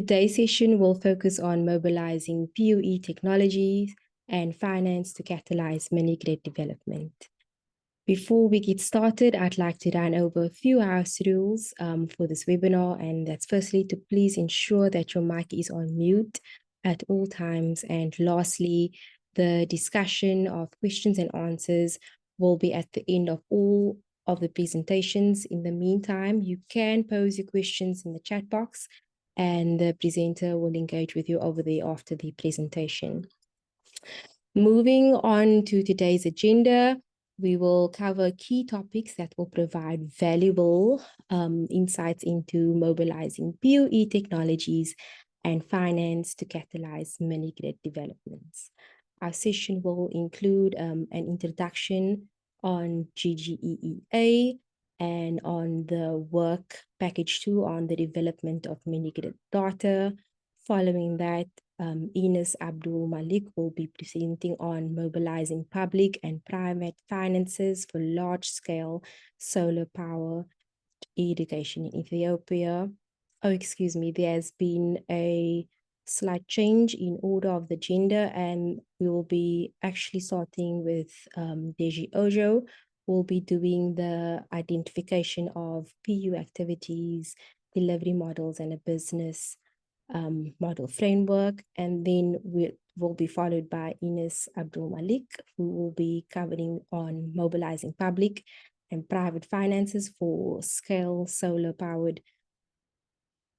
Today's session will focus on mobilizing PUE technologies and finance to catalyze mini-grid development. Before we get started, I'd like to run over a few house rules for this webinar, and that's firstly to please ensure that your mic is on mute at all times, and lastly, the discussion of questions and answers will be at the end of all of the presentations. In the meantime, you can pose your questions in the chat box, and the presenter will engage with you over there after the presentation. Moving on to today's agenda, we will cover key topics that will provide valuable insights into mobilizing PUE technologies and finance to catalyze mini-grid developments. Our session will include an introduction on GGEEA and on the work package 2 on the development of mini-grid data. Following that, Eunice Abdul Malik will be presenting on mobilizing public and private finances for large-scale solar power irrigation in Ethiopia. Oh, excuse me, there's been a slight change in order of the agenda, and we will be actually starting with Deji Ojo. We'll be doing the identification of PU activities, delivery models, and a business model framework, and then we will be followed by Ines Abdul Malik, who will be covering on mobilizing public and private finances for scale solar powered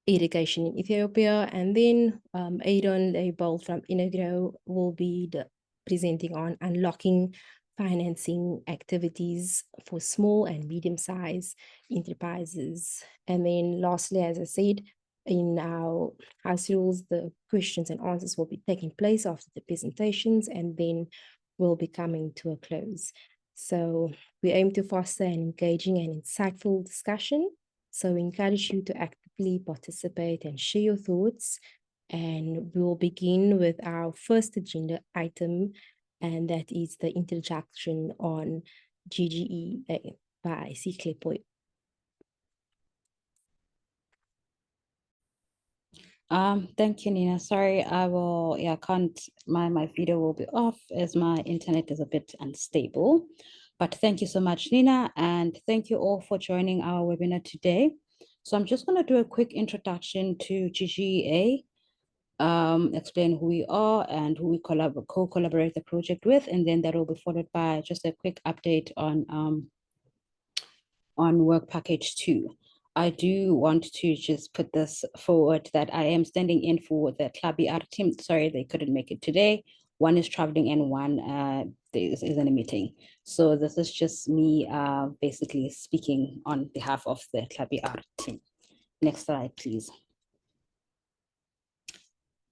irrigation in Ethiopia. And then Aidon Leibol from Inagro will be presenting on unlocking financing activities for small and medium-sized enterprises. And then lastly, as I said, in our house rules, the questions and answers will be taking place after the presentations, and then we'll be coming to a close. So we aim to foster an engaging and insightful discussion. So we encourage you to actively participate and share your thoughts. And we will begin with our first agenda item, and that is the introduction on GGEEA by Sikle Poyo. Thank you, Nina. Sorry, my video will be off as my internet is a bit unstable. But thank you so much, Nina, and thank you all for joining our webinar today. So I'm just going to do a quick introduction to GGEEA, explain who we are and who we co-collaborate the project with, and then that will be followed by just a quick update on work package 2. I do want to just put this forward that I am standing in for the Club ER team. Sorry, they couldn't make it today. One is traveling and one is in a meeting. So this is just me basically speaking on behalf of the Club ER team. Next slide, please.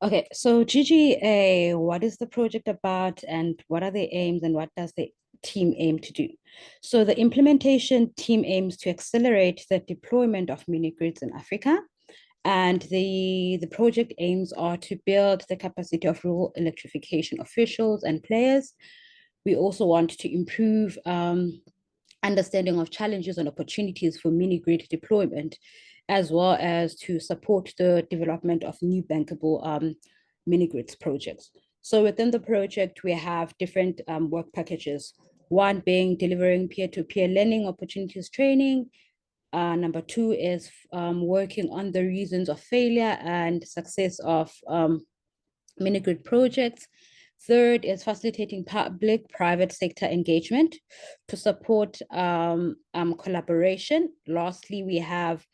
Okay, so GGEEA, what is the project about and what are the aims and what does the team aim to do? So the implementation team aims to accelerate the deployment of mini grids in Africa, and the project aims are to build the capacity of rural electrification officials and players. We also want to improve understanding of challenges and opportunities for mini grid deployment, as well as to support the development of new bankable mini grids projects. So within the project, we have different work packages. One being delivering peer-to-peer learning opportunities training. Number 2 is working on the reasons of failure and success of mini grid projects. Third is facilitating public-private sector engagement to support collaboration. Lastly, we have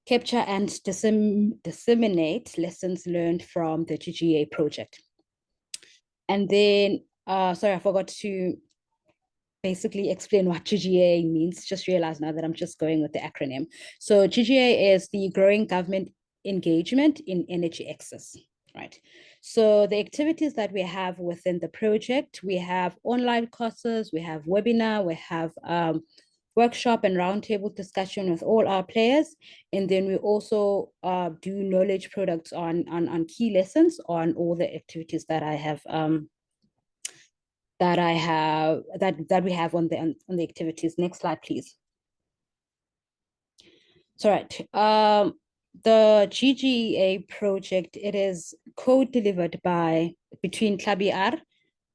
capture and disseminate lessons learned from the GGEEA project. And then, sorry, I forgot to basically explain what GGEEA means. Just realized now that I'm just going with the acronym. So GGEEA is the Growing Government Engagement in Energy Access, right? So the activities that we have within the project, we have online courses, we have webinar, we have workshop and roundtable discussion with all our players. And then we also do knowledge products on key lessons on all the activities that I have that we have on the activities. Next slide, please. So right. the GGEEA project, it is co-delivered between CLABIR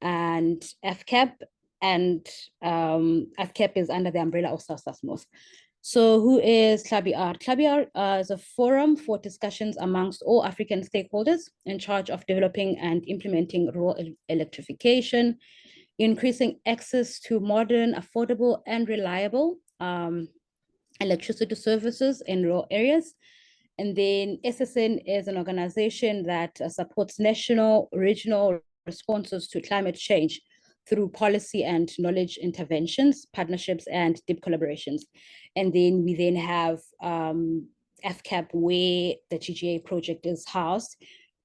and FCAP, and FCAP is under the umbrella of SASMOS. So who is CLABIR? CLABIR is a forum for discussions amongst all African stakeholders in charge of developing and implementing rural electrification, increasing access to modern, affordable, and reliable electricity services in rural areas. And then SSN is an organization that supports national, regional responses to climate change through policy and knowledge interventions, partnerships, and deep collaborations. And then we then have FCAP, where the GGEEA project is housed.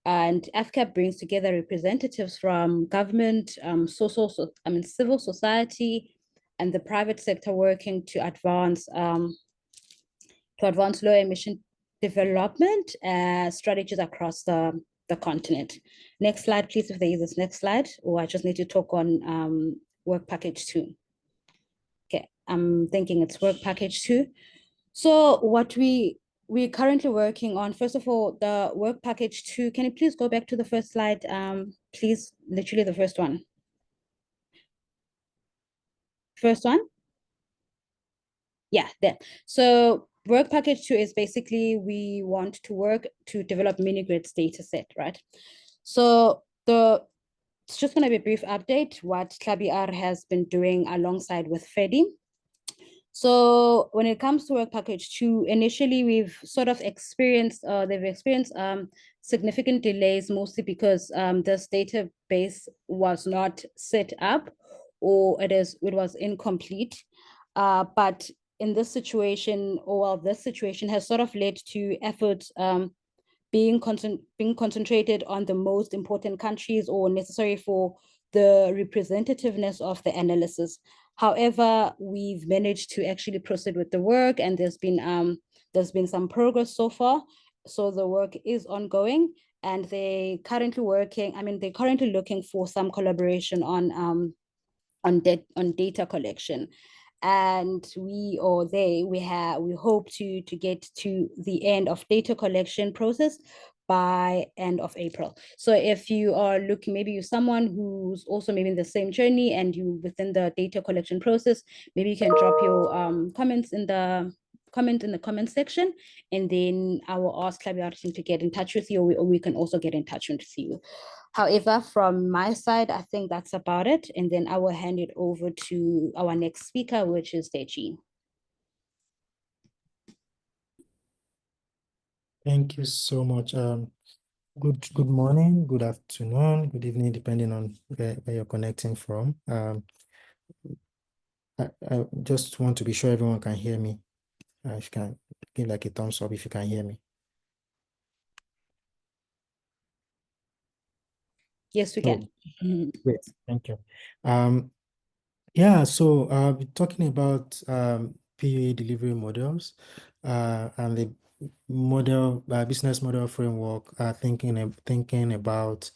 And FCAP brings together representatives from government, civil society, and the private sector working to advance low emission development strategies across the continent. Next slide, please, if there is this next slide, or I just need to talk on work package 2. Okay, I'm thinking it's work package 2. So what we're currently working on, first of all, the work package 2, can you please go back to the first slide, please, literally the first one. First one? Yeah, there. So work package 2 is basically we want to work to develop mini grids data set, right? So it's just going to be a brief update what CLABIR has been doing alongside with FEDI. So when it comes to work package 2, initially we've sort of experienced, they've experienced significant delays, mostly because this database was not set up, or it was incomplete. But in this situation, this situation has sort of led to efforts being concentrated on the most important countries or necessary for the representativeness of the analysis. However, we've managed to actually proceed with the work, and there's been some progress so far. So the work is ongoing, and they're currently looking for some collaboration on data collection. And we hope to get to the end of data collection process by end of April. So if you are looking, maybe you're someone who's also maybe in the same journey and you within the data collection process, maybe you can drop your comment in the comment section, and then I will ask CLABIR to get in touch with you, or we can also get in touch with you. However, from my side, I think that's about it. And then I will hand it over to our next speaker, which is Deji. Thank you so much. Good morning, good afternoon, good evening, depending on where you're connecting from. I just want to be sure everyone can hear me. If you can give like a thumbs up if you can hear me. Yes, we can. Great, thank you. Yeah, so we're talking about PUE delivery models and the business model framework, thinking about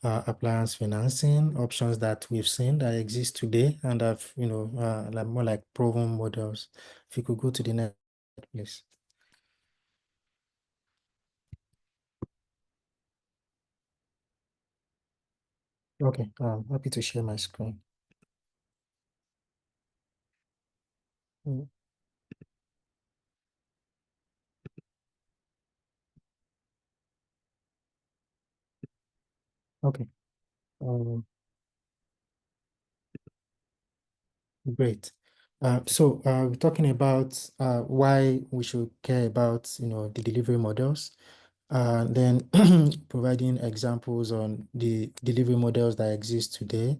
appliance financing options that we've seen that exist today and have, like more like proven models. If you could go to the next, please. Okay, I'm happy to share my screen. Okay. Great. So we're talking about why we should care about the delivery models, then providing examples on the delivery models that exist today.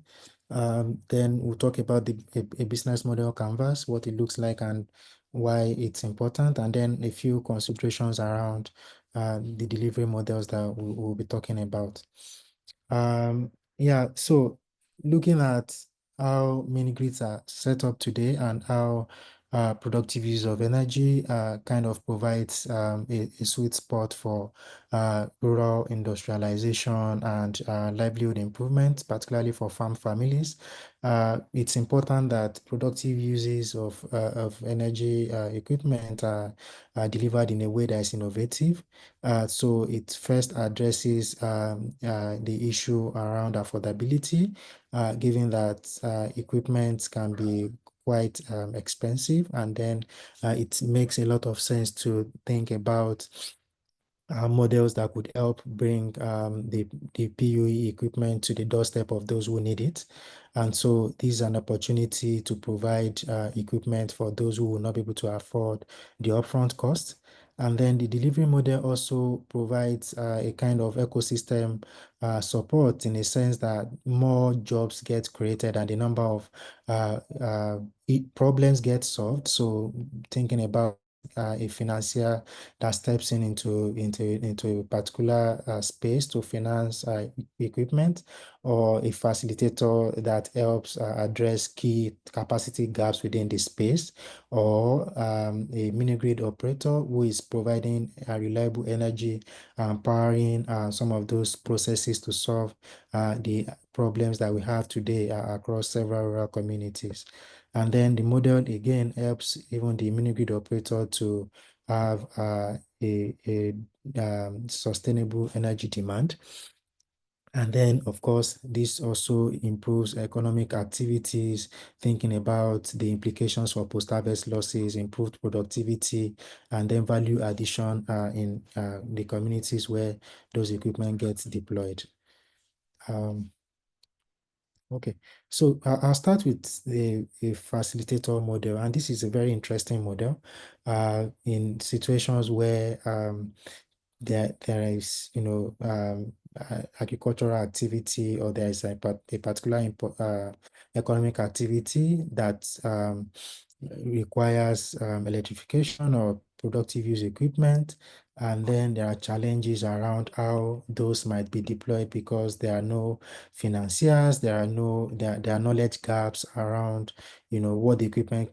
Then we'll talk about a business model canvas, what it looks like and why it's important, and then a few considerations around the delivery models that we'll be talking about. Yeah, so looking at how mini grids are set up today and how productive use of energy kind of provides a sweet spot for rural industrialization and livelihood improvement, particularly for farm families. It's important that productive uses of energy equipment are delivered in a way that is innovative. So it first addresses the issue around affordability, given that equipment can be quite expensive, and then it makes a lot of sense to think about models that could help bring the PUE equipment to the doorstep of those who need it. And so this is an opportunity to provide equipment for those who will not be able to afford the upfront cost. And then the delivery model also provides a kind of ecosystem support, in a sense that more jobs get created and the number of problems get solved. So thinking about a financier that steps into a particular space to finance equipment, or a facilitator that helps address key capacity gaps within the space, or a mini grid operator who is providing reliable energy and powering some of those processes to solve the problems that we have today across several rural communities. And then the model again helps even the mini grid operator to have a sustainable energy demand. And then, of course, this also improves economic activities, thinking about the implications for post-harvest losses, improved productivity, and then value addition in the communities where those equipment gets deployed. Okay, so I'll start with a facilitator model, and this is a very interesting model in situations where there is, agricultural activity, or there is a particular economic activity that requires electrification or productive use equipment. And then there are challenges around how those might be deployed, because there are no financiers, there are knowledge gaps around, what the equipment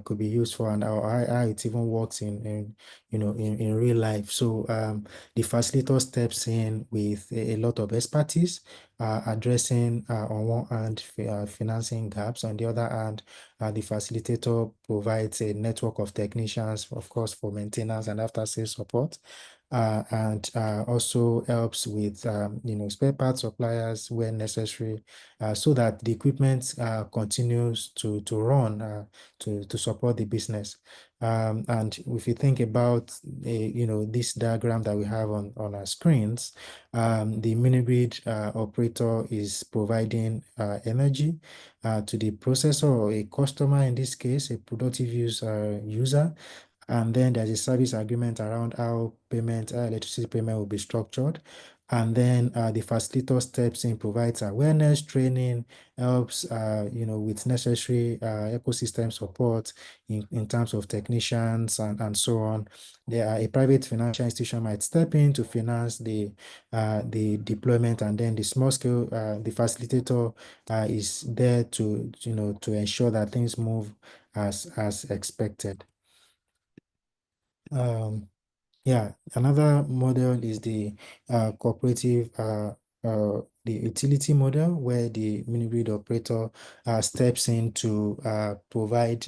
could be used for, and how it even works in real life. So the facilitator steps in with a lot of expertise, addressing on one hand financing gaps, on the other hand the facilitator provides a network of technicians, of course, for maintenance and after sales support, and also helps with spare parts suppliers where necessary, so that the equipment continues to run to support the business. And if you think about this diagram that we have on our screens, the mini grid operator is providing energy to the processor, or a customer, in this case, a productive user. And then there's a service agreement around how electricity payment will be structured. And then the facilitator steps in, provides awareness, training, helps with necessary ecosystem support in terms of technicians and so on. A private financial institution might step in to finance the deployment, and then the small scale, the facilitator is there to ensure that things move as expected. Yeah, another model is the cooperative, the utility model, where the mini grid operator steps in to provide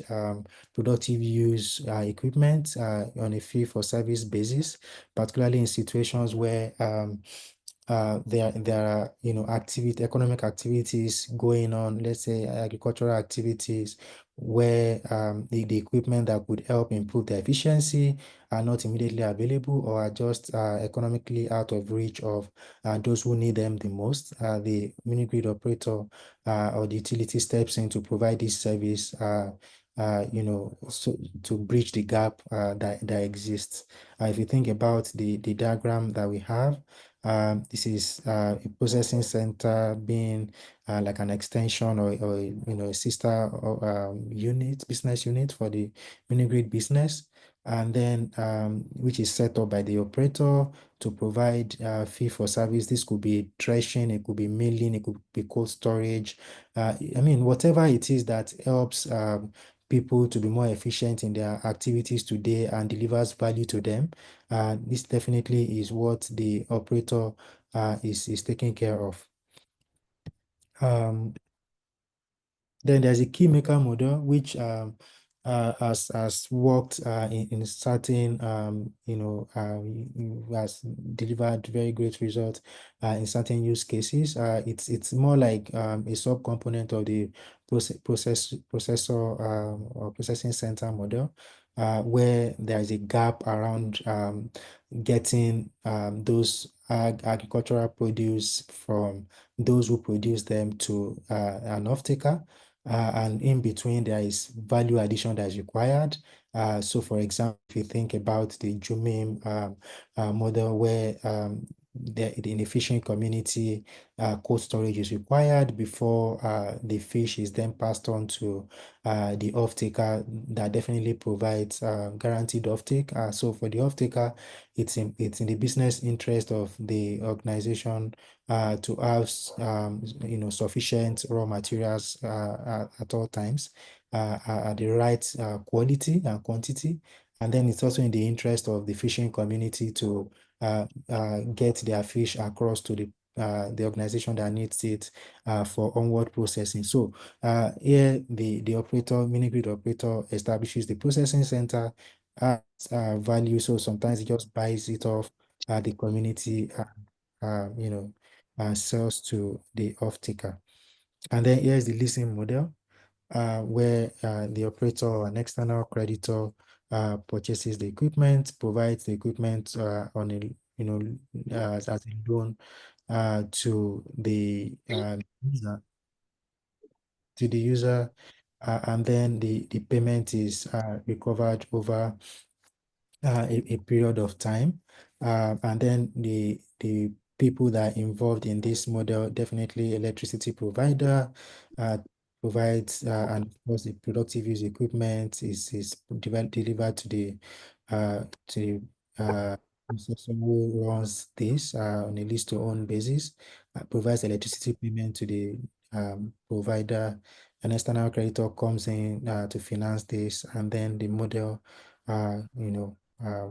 productive use equipment on a fee for service basis, particularly in situations where there are economic activities going on, let's say agricultural activities, where the equipment that could help improve the efficiency are not immediately available, or are just economically out of reach of those who need them the most. The mini grid operator or the utility steps in to provide this service, so to bridge the gap that exists. If you think about the diagram that we have, this is a processing center being like an extension, or a sister business unit for the mini grid business, and then which is set up by the operator to provide fee for service. This could be threshing, it could be milling, it could be cold storage. I mean, whatever it is that helps people to be more efficient in their activities today and delivers value to them. This definitely is what the operator is taking care of. Then there's a key maker model, which has worked in certain, has delivered very great results in certain use cases. It's more like a subcomponent of the processor or processing center model, where there is a gap around getting those agricultural produce from those who produce them to an off-taker. And in between, there is value addition that is required. So, for example, if you think about the Jumim model, where in the fishing community, cold storage is required before the fish is then passed on to the off-taker, that definitely provides guaranteed offtake. So, for the off-taker, it's in the business interest of the organization to have sufficient raw materials at all times at the right quality and quantity. And then it's also in the interest of the fishing community to get their fish across to the organization that needs it for onward processing. So here the operator, mini-grid operator, establishes the processing center at value. So sometimes it just buys it off the community, sells to the off-taker. And then here's the leasing model, where the operator or an external creditor purchases the equipment, provides the equipment on a as a loan to the user, and then the payment is recovered over a period of time. And then the people that are involved in this model, definitely electricity provider, provides, and of course the productive use equipment is delivered to the processor who runs this on a lease to own basis, provides electricity payment to the provider. An external creditor comes in to finance this, and then the model uh, you know, uh,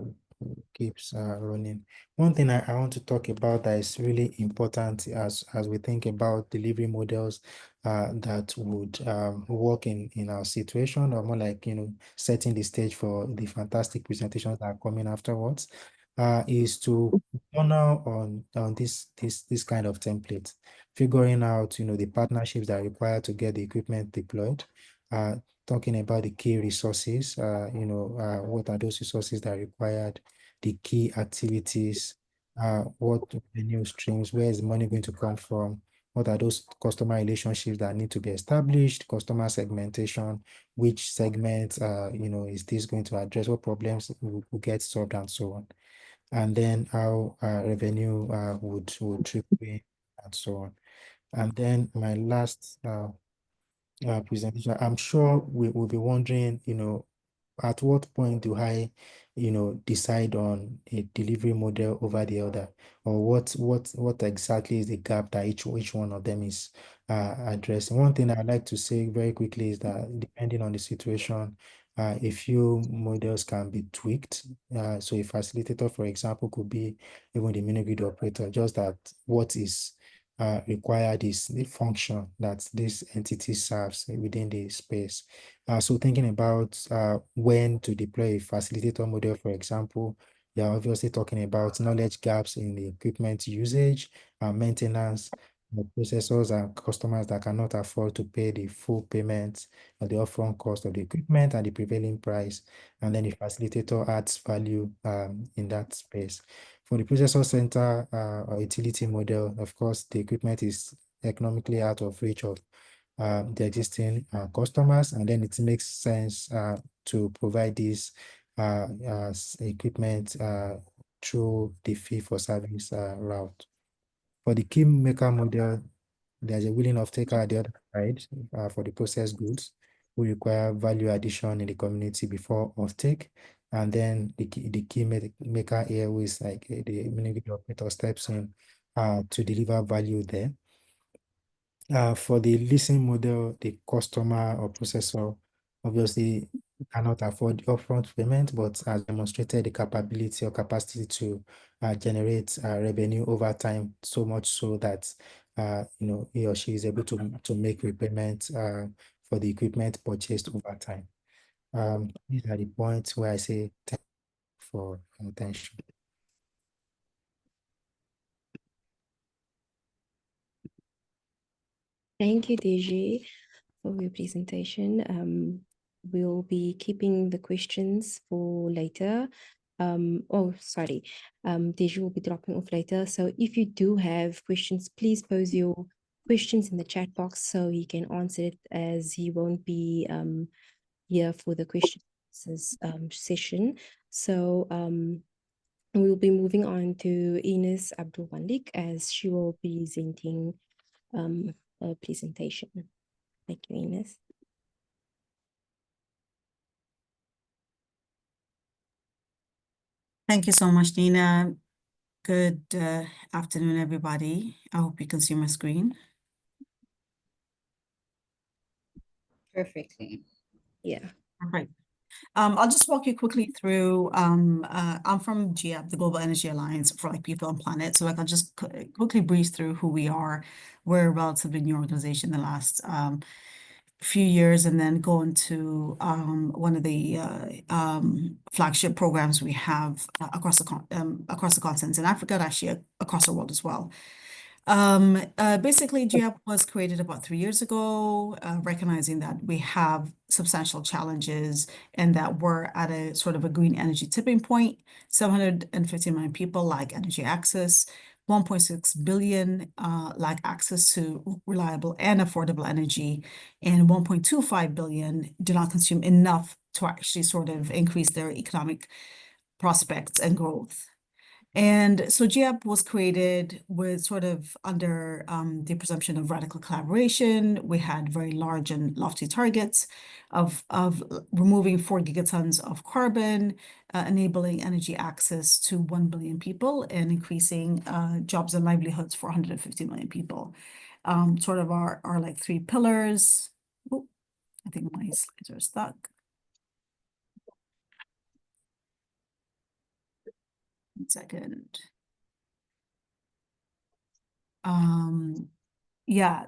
keeps running. One thing I want to talk about that is really important as we think about delivery models that would work in our situation, or more like, setting the stage for the fantastic presentations that are coming afterwards, is to honor on this kind of template, figuring out, the partnerships that are required to get the equipment deployed, talking about the key resources, what are those resources that are required, the key activities, what revenue streams, where is the money going to come from, what are those customer relationships that need to be established, customer segmentation, which segments, is this going to address, what problems will get solved, and so on. And then how revenue would trickle in, and so on. And then my last presentation, I'm sure we will be wondering, at what point do I, decide on a delivery model over the other, or what exactly is the gap that each one of them is addressing? One thing I'd like to say very quickly is that depending on the situation, a few models can be tweaked. So a facilitator, for example, could be even the mini grid operator, just that what is required is the function that this entity serves within the space. So thinking about when to deploy a facilitator model, for example, you're obviously talking about knowledge gaps in the equipment usage, maintenance, the processors and customers that cannot afford to pay the full payment or the upfront cost of the equipment and the prevailing price. And then the facilitator adds value in that space. For the processor center or utility model, of course, the equipment is economically out of reach of the existing customers, and then it makes sense to provide this equipment through the fee-for-service route. For the key maker model, there's a willing off-taker at the other side for the processed goods who require value addition in the community before offtake. And then the key maker here, who is like the mini operator, steps in to deliver value there. For the leasing model, the customer or processor obviously cannot afford upfront payment, but has demonstrated the capability or capacity to generate revenue over time, so much so that he or she is able to make repayment for the equipment purchased over time. These are the points where I say thank you for your attention. Thank you, DG, for your presentation. We'll be keeping the questions for later. Oh, sorry. DG will be dropping off later. So if you do have questions, please pose your questions in the chat box so he can answer it, as he won't be here for the questions session. So we'll be moving on to Ines Abdul Malik, as she will be presenting a presentation. Thank you, Ines. Thank you so much, Nina. Good afternoon, everybody. I hope you can see my screen. Perfectly. Yeah. Perfect. I'll just walk you quickly through. I'm from GEEA, the Global Energy Alliance for People and Planet. So I'll just quickly breeze through who we are. We're a relatively new organization in the last few years, and then go into one of the flagship programs we have across the continent in Africa, and actually across the world as well. Basically, GEEA was created about 3 years ago, recognizing that we have substantial challenges and that we're at a sort of a green energy tipping point. 750 million people lack energy access, 1.6 billion lack access to reliable and affordable energy, and 1.25 billion do not consume enough to actually sort of increase their economic prospects and growth. And so GEEA was created with sort of under the presumption of radical collaboration. We had very large and lofty targets of removing 4 gigatons of carbon, enabling energy access to 1 billion people, and increasing jobs and livelihoods for 150 million people. Sort of our like 3 pillars. Oh, I think my slides are stuck. 1 second. Yeah.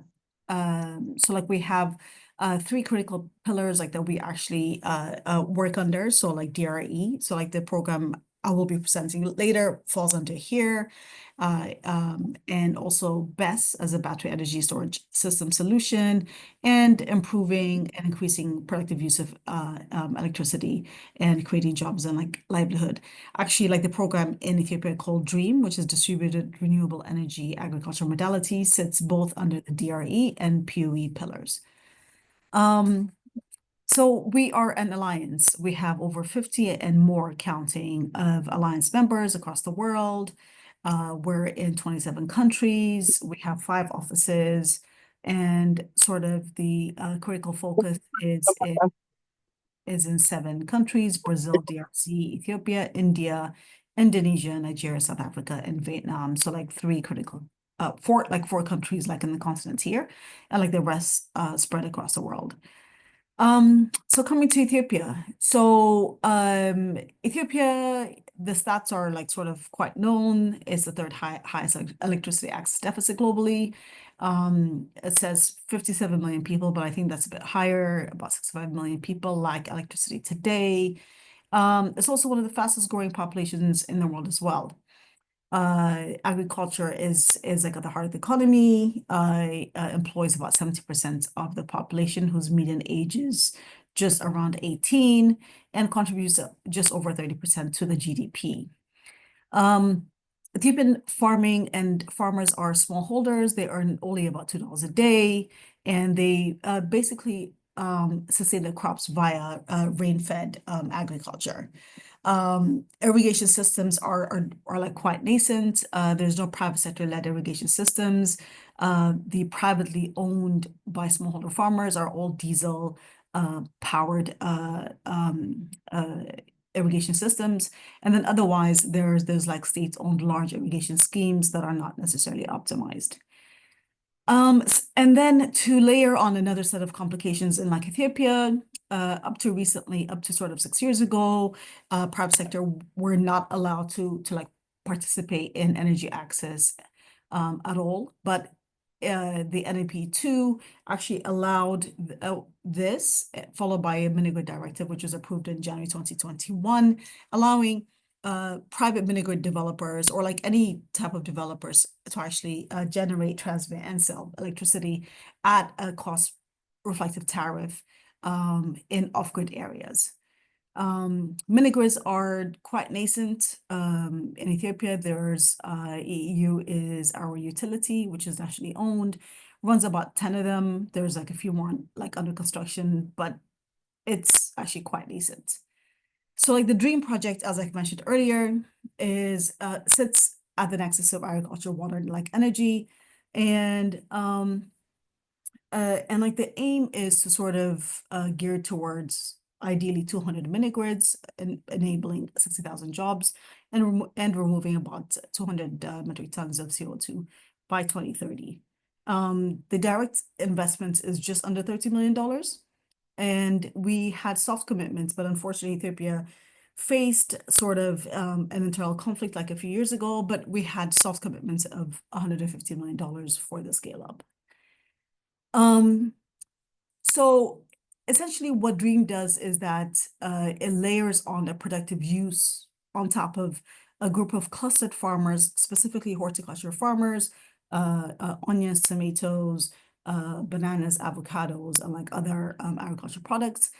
So like we have 3 critical pillars like that we actually work under. So like DRE, so like the program I will be presenting later falls under here. And also BESS as a battery energy storage system solution, and improving and increasing productive use of electricity and creating jobs and like livelihood. Actually, like the program in Ethiopia called DREAM, which is Distributed Renewable Energy Agriculture Modality, sits both under the DRE and PUE pillars. So we are an alliance. We have over 50 and more counting of alliance members across the world. We're in 27 countries. We have 5 offices, and sort of the critical focus is in 7 countries: Brazil, DRC, Ethiopia, India, Indonesia, Nigeria, South Africa, and Vietnam. So like 3 critical, 4 countries like in the continent here, and like the rest spread across the world. So coming to Ethiopia. So Ethiopia, the stats are like sort of quite known. It's the 3rd highest electricity access deficit globally. It says 57 million people, but I think that's a bit higher. About 65 million people lack electricity today. It's also one of the fastest growing populations in the world as well. Agriculture is like at the heart of the economy. Employs about 70% of the population, whose median age is just around 18, and contributes just over 30% to the GDP. Ethiopian farming and farmers are smallholders. They earn only about $2 a day, and they basically sustain their crops via rain-fed agriculture. Irrigation systems are like quite nascent. There's no private sector-led irrigation systems. The privately owned by smallholder farmers are all diesel powered irrigation systems. And then otherwise there's like state-owned large irrigation schemes that are not necessarily optimized. And then to layer on another set of complications in like Ethiopia, up to recently, up to sort of 6 years ago, private sector were not allowed to like participate in energy access at all. But the NEP2 actually allowed this, followed by a mini-grid directive, which was approved in January 2021, allowing private mini-grid developers or like any type of developers to actually generate, transmit, and sell electricity at a cost reflective tariff in off-grid areas. Mini-grids are quite nascent. In Ethiopia, there's EEU is our utility, which is nationally owned, runs about 10 of them. There's like a few more like under construction, but it's actually quite nascent. So like the dream project, as I mentioned earlier, is sits at the nexus of agriculture, water, and like energy. And like the aim is to sort of gear towards ideally 200 mini-grids and enabling 60,000 jobs and removing about 200 metric tons of CO2 by 2030. The direct investment is just under $30 million. And we had soft commitments, but unfortunately, Ethiopia faced sort of an internal conflict like a few years ago, but we had soft commitments of $150 million for the scale up. So essentially what DREAM does is that it layers on a productive use on top of a group of clustered farmers, specifically horticulture farmers, onions, tomatoes, bananas, avocados, and like other agricultural products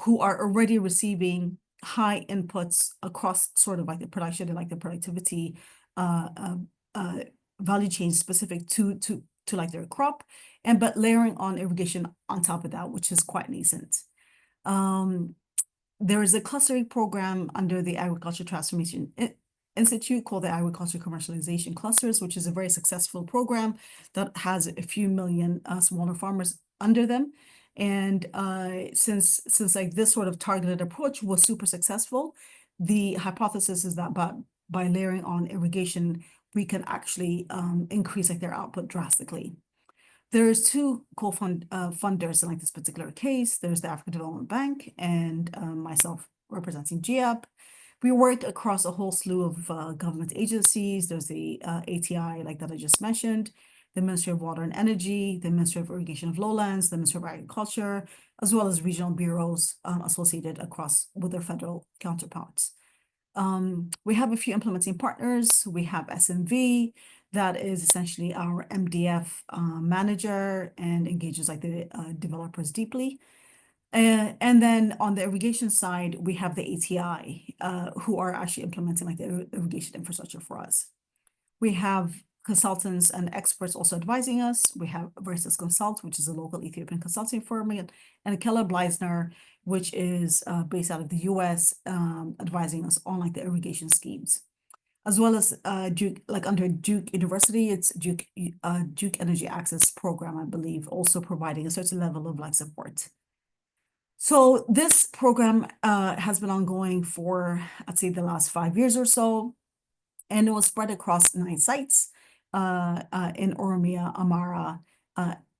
who are already receiving high inputs across sort of like the production and like the productivity value chain specific to like their crop, and but layering on irrigation on top of that, which is quite nascent. There is a clustering program under the Agriculture Transformation Institute called the Agriculture Commercialization Clusters, which is a very successful program that has a few million smaller farmers under them. And since like this sort of targeted approach was super successful, the hypothesis is that by layering on irrigation, we can actually increase like their output drastically. There's two co-funders in like this particular case. There's the African Development Bank and myself representing GEEAP. We work across a whole slew of government agencies. There's the ATI, like that I just mentioned, the Ministry of Water and Energy, the Ministry of Irrigation of Lowlands, the Ministry of Agriculture, as well as regional bureaus associated across with their federal counterparts. We have a few implementing partners. We have SMV, that is essentially our MDF manager and engages like the developers deeply. And then on the irrigation side, we have the ATI, who are actually implementing like the irrigation infrastructure for us. We have consultants and experts also advising us. We have Versus Consult, which is a local Ethiopian consulting firm, and Keller Bleisner, which is based out of the US, advising us on like the irrigation schemes. As well as Duke, like under Duke University, it's Duke Energy Access Program, I believe, also providing a certain level of like support. So this program has been ongoing for, I'd say, the last 5 years or so, and it was spread across 9 sites in Oromia, Amara,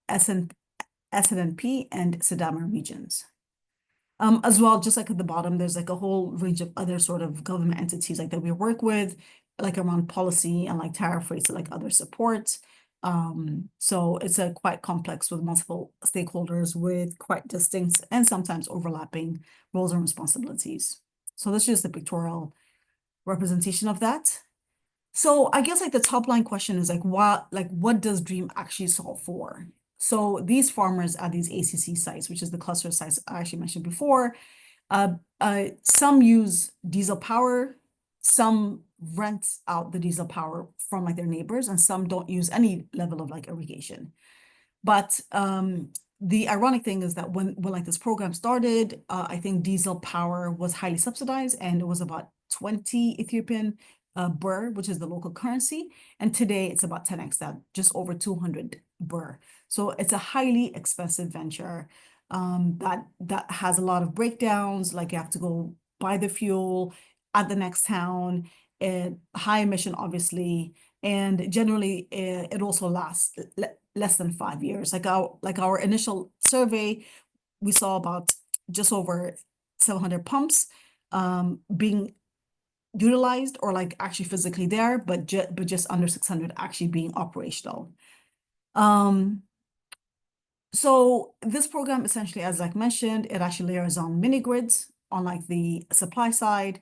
SNP, and Sidama regions. As well, just like at the bottom, there's like a whole range of other sort of government entities like that we work with, like around policy and like tariff rates and like other support. So it's a quite complex with multiple stakeholders with quite distinct and sometimes overlapping roles and responsibilities. So this is just a pictorial representation of that. So I guess like the top line question is like what does DREAM actually solve for? So these farmers at these ACC sites, which is the cluster sites I actually mentioned before, some use diesel power, some rent out the diesel power from like their neighbors, and some don't use any level of like irrigation. But the ironic thing is that when like this program started, I think diesel power was highly subsidized, and it was about 20 Ethiopian birr, which is the local currency. And today it's about 10x that, just over 200 birr. So it's a highly expensive venture that has a lot of breakdowns, like you have to go buy the fuel at the next town, and high emission, obviously, and generally it also lasts less than 5 years. Like our initial survey, we saw about just over 700 pumps being utilized or like actually physically there, but just under 600 actually being operational. So this program essentially, as like mentioned, it actually layers on mini grids on like the supply side,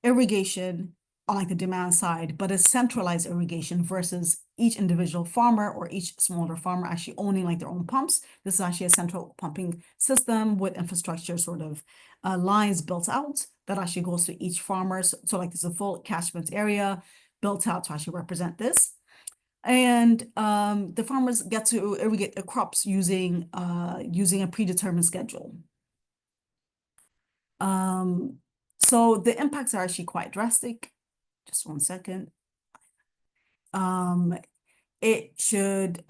irrigation on like the demand side, but a centralized irrigation versus each individual farmer or each smaller farmer actually owning like their own pumps. This is actually a central pumping system with infrastructure sort of lines built out that actually goes to each farmer. So like there's a full catchment area built out to actually represent this. And the farmers get to irrigate their crops using a predetermined schedule. So the impacts are actually quite drastic. Just one second. It should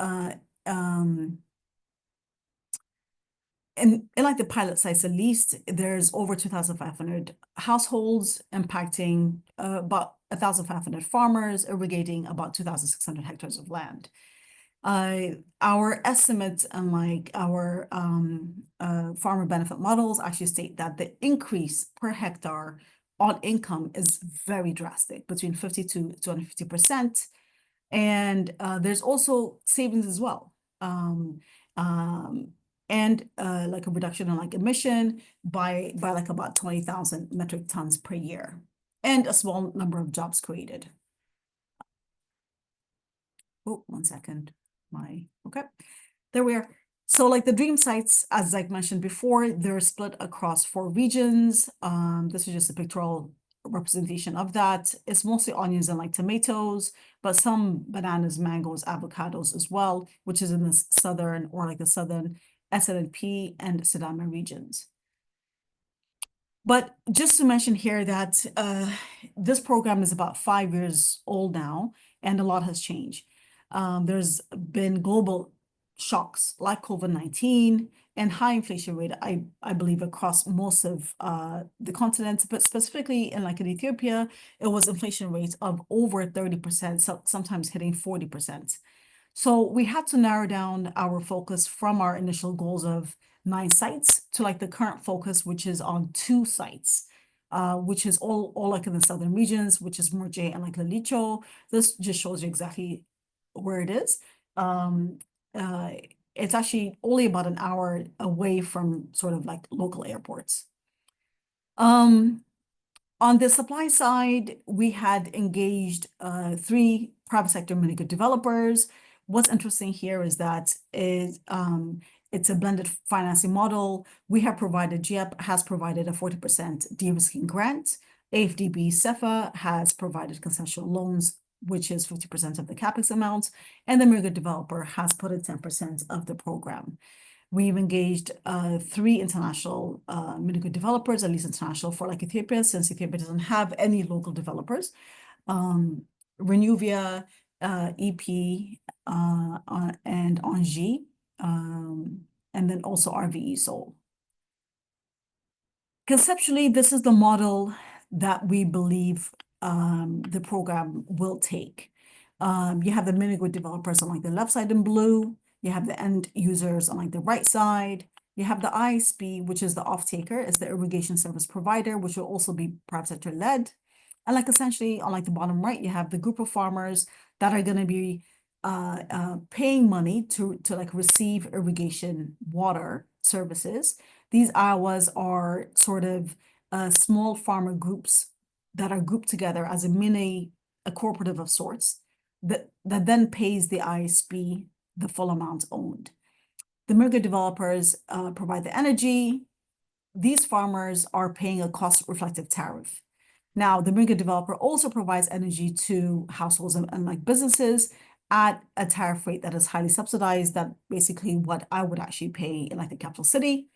in like the pilot sites, at least there's over 2,500 households impacting about 1,500 farmers, irrigating about 2,600 hectares of land. Our estimates and like our farmer benefit models actually state that the increase per hectare on income is very drastic, between 50 to 250%. And there's also savings as well. Like a reduction in like emission by like about 20,000 metric tons per year, and a small number of jobs created. Oh, 1 second. Okay, there we are. So like the dream sites, as I mentioned before, they're split across 4 regions. This is just a pictorial representation of that. It's mostly onions and like tomatoes, but some bananas, mangoes, avocados as well, which is in the southern or like the southern SNP and Sidama regions. But just to mention here that this program is about 5 years old now, and a lot has changed. There's been global shocks like COVID-19 and high inflation rate, I believe, across most of the continent, but specifically in like in Ethiopia, it was inflation rates of over 30%, so sometimes hitting 40%. So we had to narrow down our focus from our initial goals of 9 sites to like the current focus, which is on 2 sites, which is all like in the southern regions, which is Morje and like Lalicho. This just shows you exactly where it is. It's actually only about an hour away from sort of like local airports. On the supply side, we had engaged 3 private sector mini grid developers. What's interesting here is that it's a blended financing model. We have provided, GEP has provided a 40% de-risking grant. AFDB CEFA has provided concessional loans, which is 50% of the CapEx amount, and the mini grid developer has put in 10% of the program. We've engaged 3 international mini grid developers, at least international for like Ethiopia, since Ethiopia doesn't have any local developers. Renuvia, EP, and Engie, and then also RVE Seoul. Conceptually, this is the model that we believe the program will take. You have the mini grid developers on like the left side in blue. You have the end users on like the right side. You have the ISP, which is the off-taker, is the irrigation service provider, which will also be private sector led. And like essentially on like the bottom right, you have the group of farmers that are going to be paying money to like receive irrigation water services. These IOWAs are sort of small farmer groups that are grouped together as a cooperative of sorts that then pays the ISP the full amount owned. The mini grid developers provide the energy. These farmers are paying a cost-reflective tariff. Now, the mini grid developer also provides energy to households and like businesses at a tariff rate that is highly subsidized, that basically what I would actually pay in like the capital city,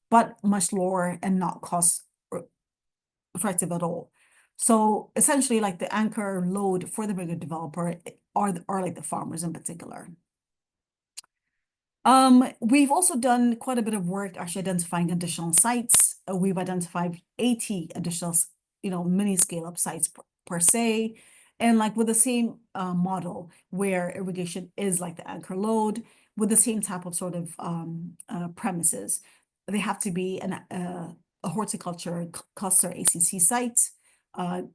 but much lower and not cost effective at all. So essentially like the anchor load for the mini grid developer are like the farmers in particular. We've also done quite a bit of work actually identifying additional sites. We've identified 80 additional, mini scale-up sites per se, and like with the same model where irrigation is like the anchor load with the same type of sort of premises. They have to be a horticulture cluster ACC site.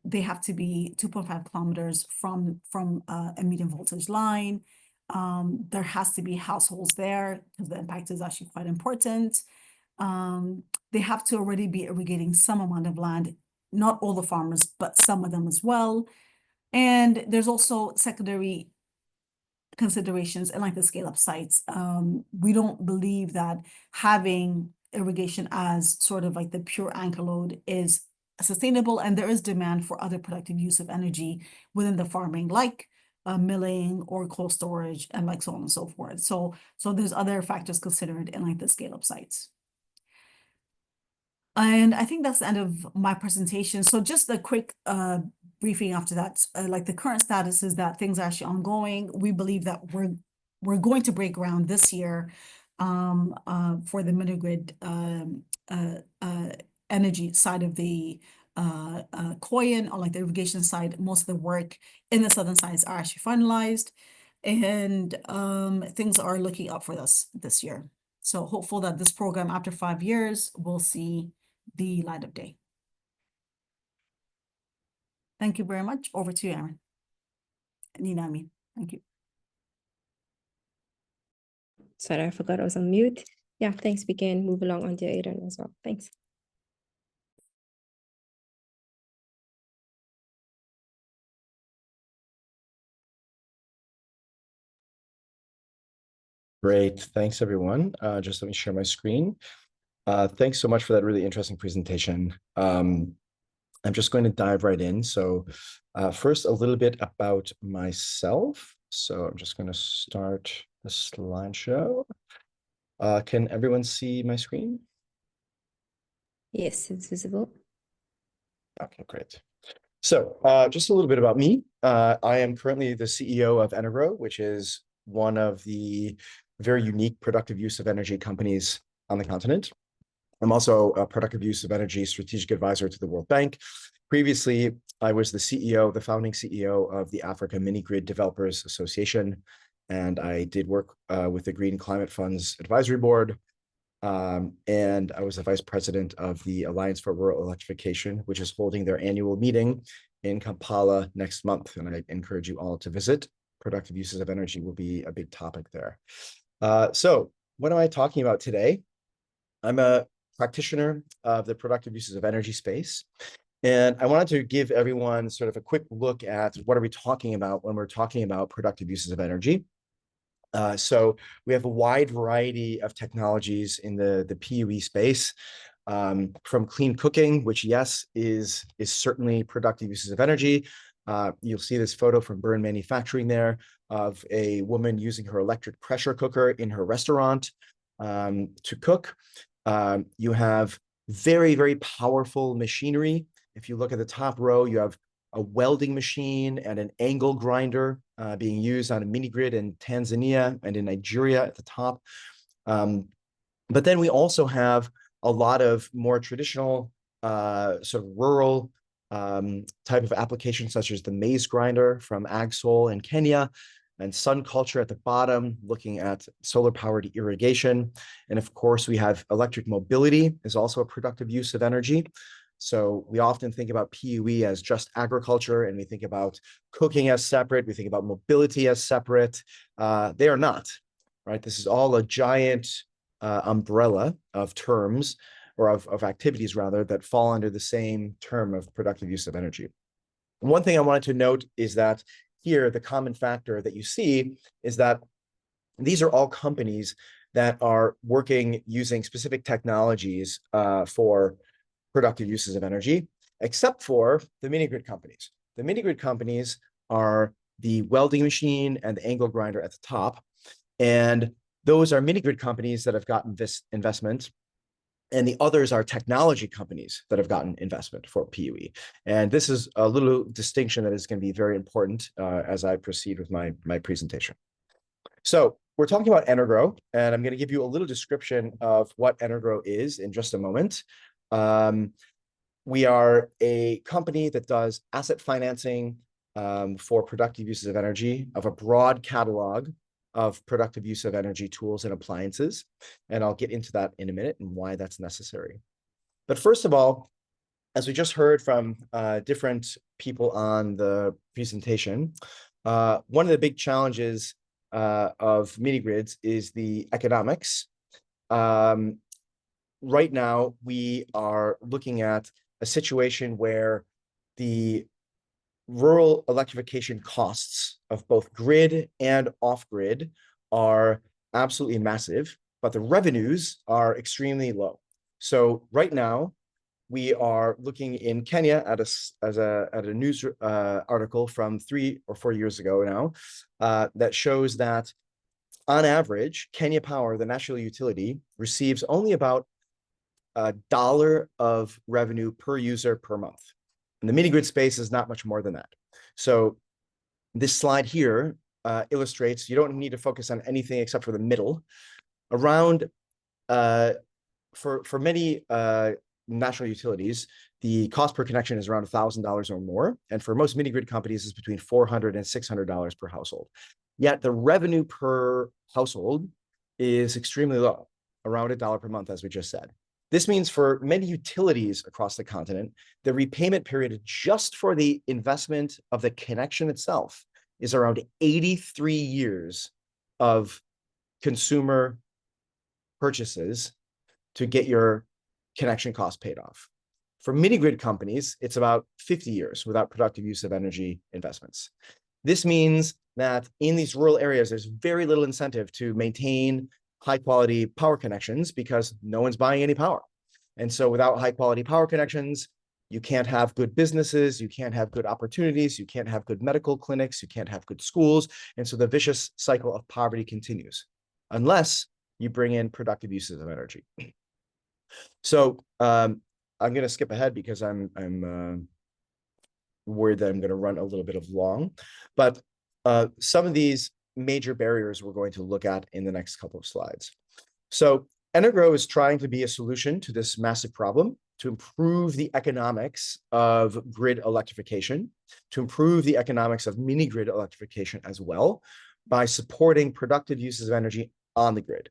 They have to be 2.5 kilometers from a medium voltage line. There has to be households there because the impact is actually quite important. They have to already be irrigating some amount of land, not all the farmers, but some of them as well. And there's also secondary considerations and like the scale-up sites. We don't believe that having irrigation as sort of like the pure anchor load is sustainable, and there is demand for other productive use of energy within the farming, like milling or cold storage and like so on and so forth. So there's other factors considered in like the scale-up sites. And I think that's the end of my presentation. So just a quick briefing after that. Like the current status is that things are actually ongoing. We believe that we're going to break ground this year for the mini-grid energy side of the COIN, or like the irrigation side. Most of the work in the southern sides are actually finalized, and things are looking up for us this year. So hopeful that this program, after 5 years, will see the light of day. Thank you very much. Over to you, Aaron. Nina, I mean, thank you. Sorry, I forgot I was on mute. Yeah, thanks. We can move along on to Aaron as well. Thanks. Great. Thanks, everyone. Just let me share my screen. Thanks so much for that really interesting presentation. I'm just going to dive right in. So first, a little bit about myself. So I'm just going to start the slideshow. Can everyone see my screen? Yes, it's visible. Okay, great. So just a little bit about me. I am currently the CEO of Energrow, which is one of the very unique productive use of energy companies on the continent. I'm also a productive use of energy strategic advisor to the World Bank. Previously, I was the CEO, the founding CEO of the Africa Mini Grid Developers Association, and I did work with the Green Climate Fund's advisory board. And I was the vice president of the Alliance for Rural Electrification, which is holding their annual meeting in Kampala next month. And I encourage you all to visit. Productive uses of energy will be a big topic there. So what am I talking about today? I'm a practitioner of the productive uses of energy space. And I wanted to give everyone sort of a quick look at what are we talking about when we're talking about productive uses of energy. So we have a wide variety of technologies in the PUE space, from clean cooking, which, yes, is certainly productive uses of energy. You'll see this photo from Burn Manufacturing there of a woman using her electric pressure cooker in her restaurant to cook. You have very, very powerful machinery. If you look at the top row, you have a welding machine and an angle grinder being used on a mini grid in Tanzania and in Nigeria at the top. But then we also have a lot of more traditional sort of rural type of applications, such as the maize grinder from AgSol in Kenya, and sun culture at the bottom, looking at solar powered irrigation. And of course, we have electric mobility is also a productive use of energy. So we often think about PUE as just agriculture, and we think about cooking as separate. We think about mobility as separate. They are not, right? This is all a giant umbrella of terms, or of activities rather, that fall under the same term of productive use of energy. One thing I wanted to note is that here, the common factor that you see is that these are all companies that are working using specific technologies for productive uses of energy, except for the mini grid companies. The mini grid companies are the welding machine and the angle grinder at the top. And those are mini grid companies that have gotten this investment. And the others are technology companies that have gotten investment for PUE. And this is a little distinction that is going to be very important as I proceed with my presentation. So we're talking about Energrow, and I'm going to give you a little description of what Energrow is in just a moment. We are a company that does asset financing for productive uses of energy of a broad catalog of productive use of energy tools and appliances. And I'll get into that in a minute and why that's necessary. But first of all, as we just heard from different people on the presentation, one of the big challenges of mini grids is the economics. Right now, we are looking at a situation where the rural electrification costs of both grid and off-grid are absolutely massive, but the revenues are extremely low. So right now, we are looking in Kenya at a news article from 3 or 4 years ago now that shows that on average, Kenya Power, the national utility, receives only about $1 of revenue per user per month. And the mini grid space is not much more than that. So this slide here illustrates, you don't need to focus on anything except for the middle. Around, for many national utilities, the cost per connection is around $1,000 or more. And for most mini grid companies, it's between $400 and $600 per household. Yet the revenue per household is extremely low, around $1 per month, as we just said. This means for many utilities across the continent, the repayment period just for the investment of the connection itself is around 83 years of consumer purchases to get your connection costs paid off. For mini grid companies, it's about 50 years without productive use of energy investments. This means that in these rural areas, there's very little incentive to maintain high quality power connections because no one's buying any power. And so without high quality power connections, you can't have good businesses, you can't have good opportunities, you can't have good medical clinics, you can't have good schools. And so the vicious cycle of poverty continues unless you bring in productive uses of energy. So I'm going to skip ahead because I'm worried that I'm going to run a little bit of long, but some of these major barriers we're going to look at in the next couple of slides. So Energrow is trying to be a solution to this massive problem, to improve the economics of grid electrification, to improve the economics of mini grid electrification as well, by supporting productive uses of energy on the grid.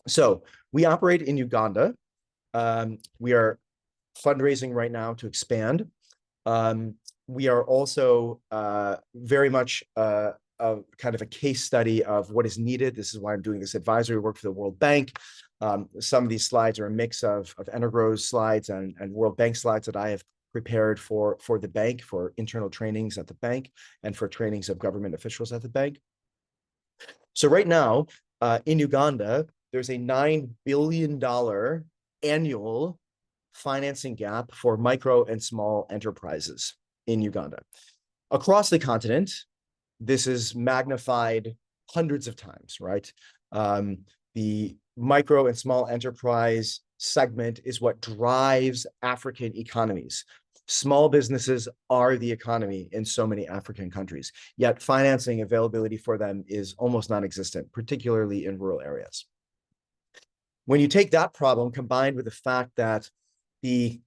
So we operate in Uganda. We are fundraising right now to expand. We are also very much kind of a case study of what is needed. This is why I'm doing this advisory work for the World Bank. Some of these slides are a mix of Energrow's slides and World Bank slides that I have prepared for the bank, for internal trainings at the bank, and for trainings of government officials at the bank. So right now, in Uganda, there's a $9 billion annual financing gap for micro and small enterprises in Uganda. Across the continent, this is magnified hundreds of times, right? The micro and small enterprise segment is what drives African economies. Small businesses are the economy in so many African countries, yet financing availability for them is almost non-existent, particularly in rural areas. When you take that problem combined with the fact that the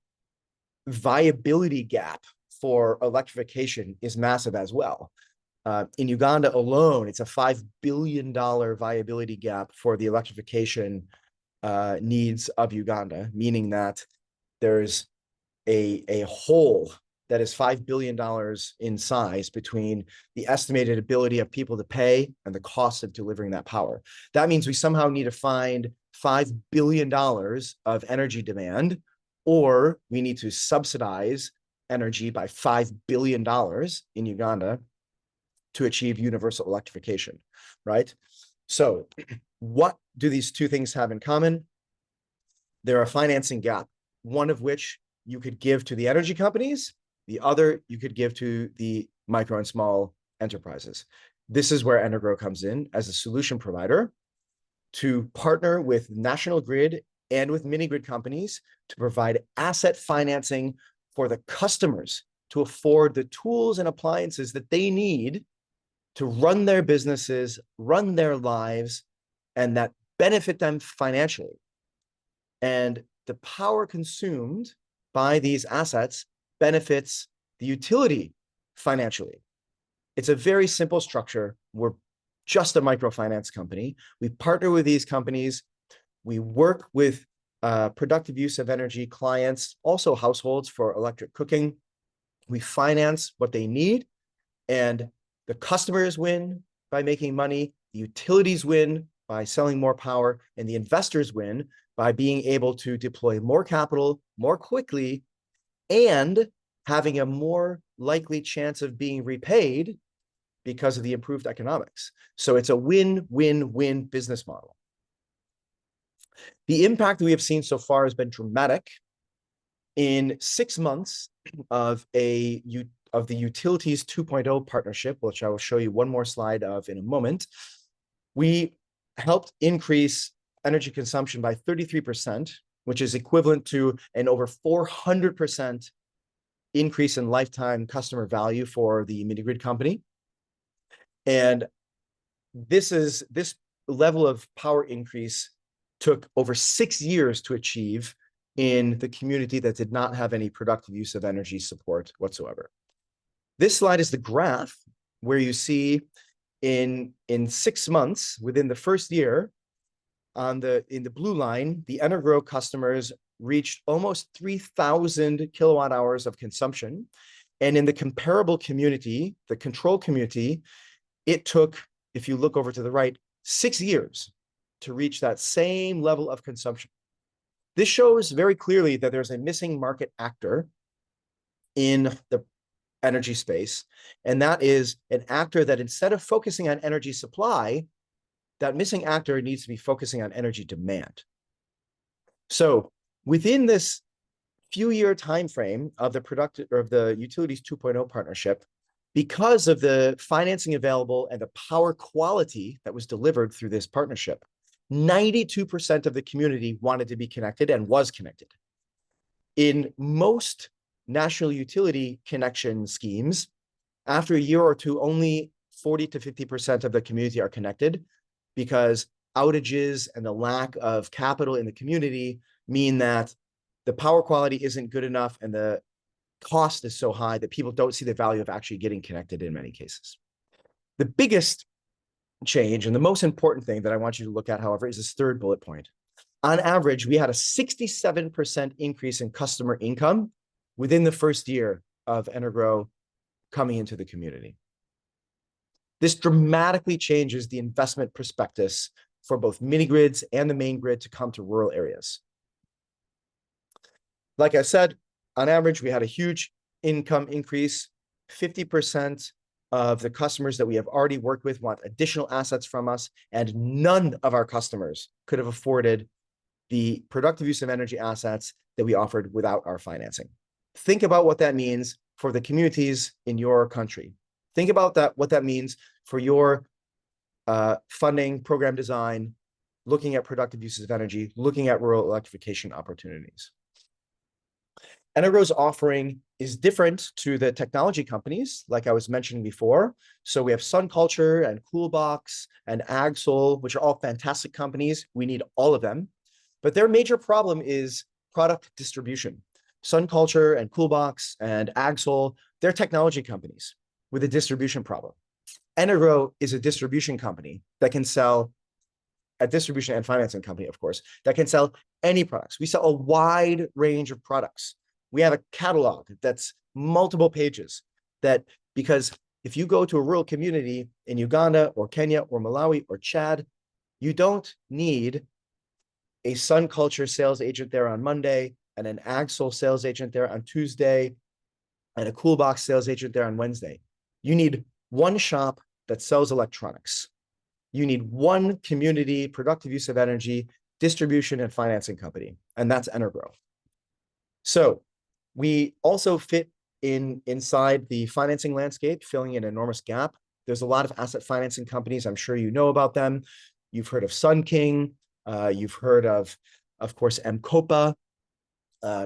viability gap for electrification is massive as well. In Uganda alone, it's a $5 billion viability gap for the electrification needs of Uganda, meaning that there's a hole that is $5 billion in size between the estimated ability of people to pay and the cost of delivering that power. That means we somehow need to find $5 billion of energy demand, or we need to subsidize energy by $5 billion in Uganda to achieve universal electrification, right? So what do these two things have in common? They're a financing gap, one of which you could give to the energy companies, the other you could give to the micro and small enterprises. This is where Energrow comes in as a solution provider to partner with National Grid and with mini grid companies to provide asset financing for the customers to afford the tools and appliances that they need to run their businesses, run their lives, and that benefit them financially. And the power consumed by these assets benefits the utility financially. It's a very simple structure. We're just a microfinance company. We partner with these companies. We work with productive use of energy clients, also households for electric cooking. We finance what they need, and the customers win by making money, the utilities win by selling more power, and the investors win by being able to deploy more capital more quickly and having a more likely chance of being repaid because of the improved economics. So it's a win-win-win business model. The impact we have seen so far has been dramatic. In 6 months of the Utilities 2.0 partnership, which I will show you one more slide of in a moment, we helped increase energy consumption by 33%, which is equivalent to an over 400% increase in lifetime customer value for the mini grid company. And this level of power increase took over 6 years to achieve in the community that did not have any productive use of energy support whatsoever. This slide is the graph where you see in 6 months, within the first year, in the blue line, the Energrow customers reached almost 3,000 kilowatt hours of consumption. And in the comparable community, the control community, it took, if you look over to the right, 6 years to reach that same level of consumption. This shows very clearly that there's a missing market actor in the energy space, and that is an actor that, instead of focusing on energy supply, that missing actor needs to be focusing on energy demand. So within this few-year time frame of the Utilities 2.0 partnership, because of the financing available and the power quality that was delivered through this partnership, 92% of the community wanted to be connected and was connected. In most national utility connection schemes, after a year or two, only 40 to 50% of the community are connected, because outages and the lack of capital in the community mean that the power quality isn't good enough and the cost is so high that people don't see the value of actually getting connected in many cases. The biggest change and the most important thing that I want you to look at, however, is this third bullet point. On average, we had a 67% increase in customer income within the first year of Energrow coming into the community. This dramatically changes the investment prospectus for both mini grids and the main grid to come to rural areas. Like I said, on average, we had a huge income increase. 50% of the customers that we have already worked with want additional assets from us, and none of our customers could have afforded the productive use of energy assets that we offered without our financing. Think about what that means for the communities in your country. Think about what that means for your funding, program design, looking at productive uses of energy, looking at rural electrification opportunities. Energrow's offering is different to the technology companies, like I was mentioning before. So we have SunCulture and Coolbox and AgSol, which are all fantastic companies. We need all of them. But their major problem is product distribution. SunCulture and Coolbox and AgSol, they're technology companies with a distribution problem. Energrow is a distribution company that can sell, a distribution and financing company, of course, that can sell any products. We sell a wide range of products. We have a catalog that's multiple pages, that because if you go to a rural community in Uganda or Kenya or Malawi or Chad, you don't need a SunCulture sales agent there on Monday and an AgSol sales agent there on Tuesday and a Coolbox sales agent there on Wednesday. You need one shop that sells electronics. You need one community productive use of energy distribution and financing company, and that's Energrow. So we also fit inside the financing landscape, filling an enormous gap. There's a lot of asset financing companies. I'm sure you know about them. You've heard of Sun King. You've heard of course, M-Kopa.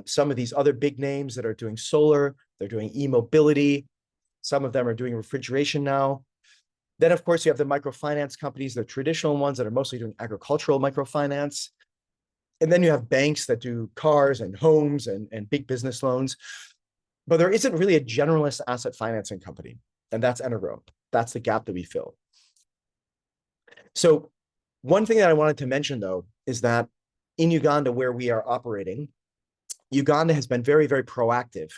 Some of these other big names that are doing solar, they're doing e-mobility. Some of them are doing refrigeration now. Then, of course, you have the microfinance companies, the traditional ones that are mostly doing agricultural microfinance. And then you have banks that do cars and homes and big business loans. But there isn't really a generalist asset financing company. And that's Energrow. That's the gap that we fill. So one thing that I wanted to mention, though, is that in Uganda, where we are operating, Uganda has been very, very proactive.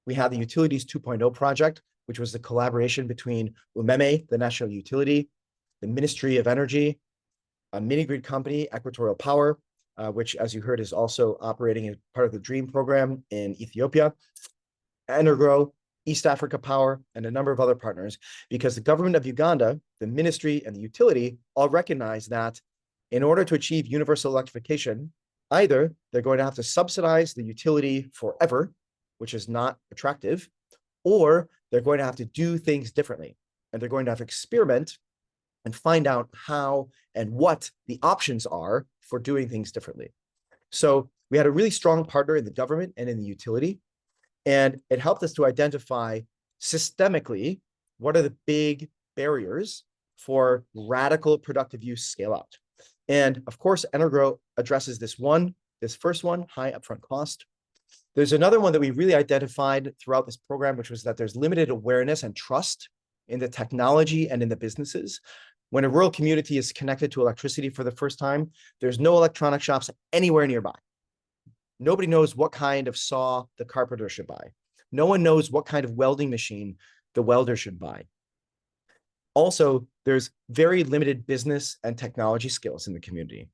We have the Utilities 2.0 project, which was the collaboration between UMEME, the national utility, the Ministry of Energy, a mini-grid company, Equatorial Power, which, as you heard, is also operating as part of the DREAM program in Ethiopia, Energo, East Africa Power, and a number of other partners, because the government of Uganda, the ministry, and the utility all recognize that in order to achieve universal electrification, either they're going to have to subsidize the utility forever, which is not attractive, or they're going to have to do things differently. And they're going to have to experiment and find out how and what the options are for doing things differently. So we had a really strong partner in the government and in the utility, and it helped us to identify systemically what are the big barriers for radical productive use scale out. And of course, Energo addresses this first one, high upfront cost. There's another one that we really identified throughout this program, which was that there's limited awareness and trust in the technology and in the businesses. When a rural community is connected to electricity for the first time, there's no electronic shops anywhere nearby. Nobody knows what kind of saw the carpenter should buy. No one knows what kind of welding machine the welder should buy. Also, there's very limited business and technology skills in the community.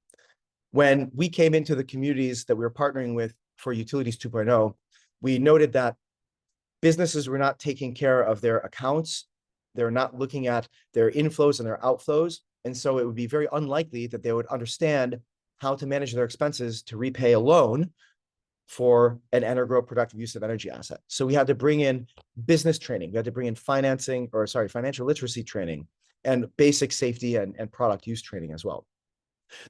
When we came into the communities that we were partnering with for Utilities 2.0, we noted that businesses were not taking care of their accounts. They're not looking at their inflows and their outflows. And so it would be very unlikely that they would understand how to manage their expenses to repay a loan for an Energo productive use of energy asset. So we had to bring in business training. We had to bring in financial literacy training and basic safety and product use training as well.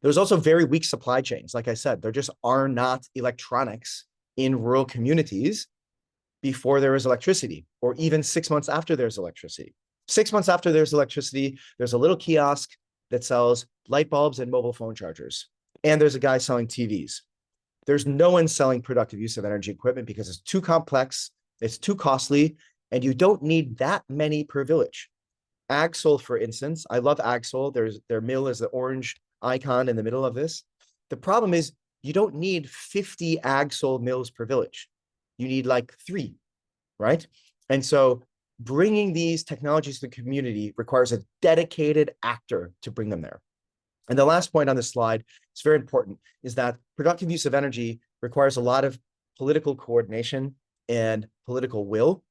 There's also very weak supply chains. Like I said, there just are not electronics in rural communities before there is electricity, or even 6 months after there's electricity. 6 months after there's electricity, there's a little kiosk that sells light bulbs and mobile phone chargers. And there's a guy selling TVs. There's no one selling productive use of energy equipment because it's too complex, it's too costly, and you don't need that many per village. Agsol, for instance, I love Agsol. Their mill is the orange icon in the middle of this. The problem is you don't need 50 Agsol mills per village. You need like 3, right? And so bringing these technologies to the community requires a dedicated actor to bring them there. And the last point on this slide, it's very important, is that productive use of energy requires a lot of political coordination and political will,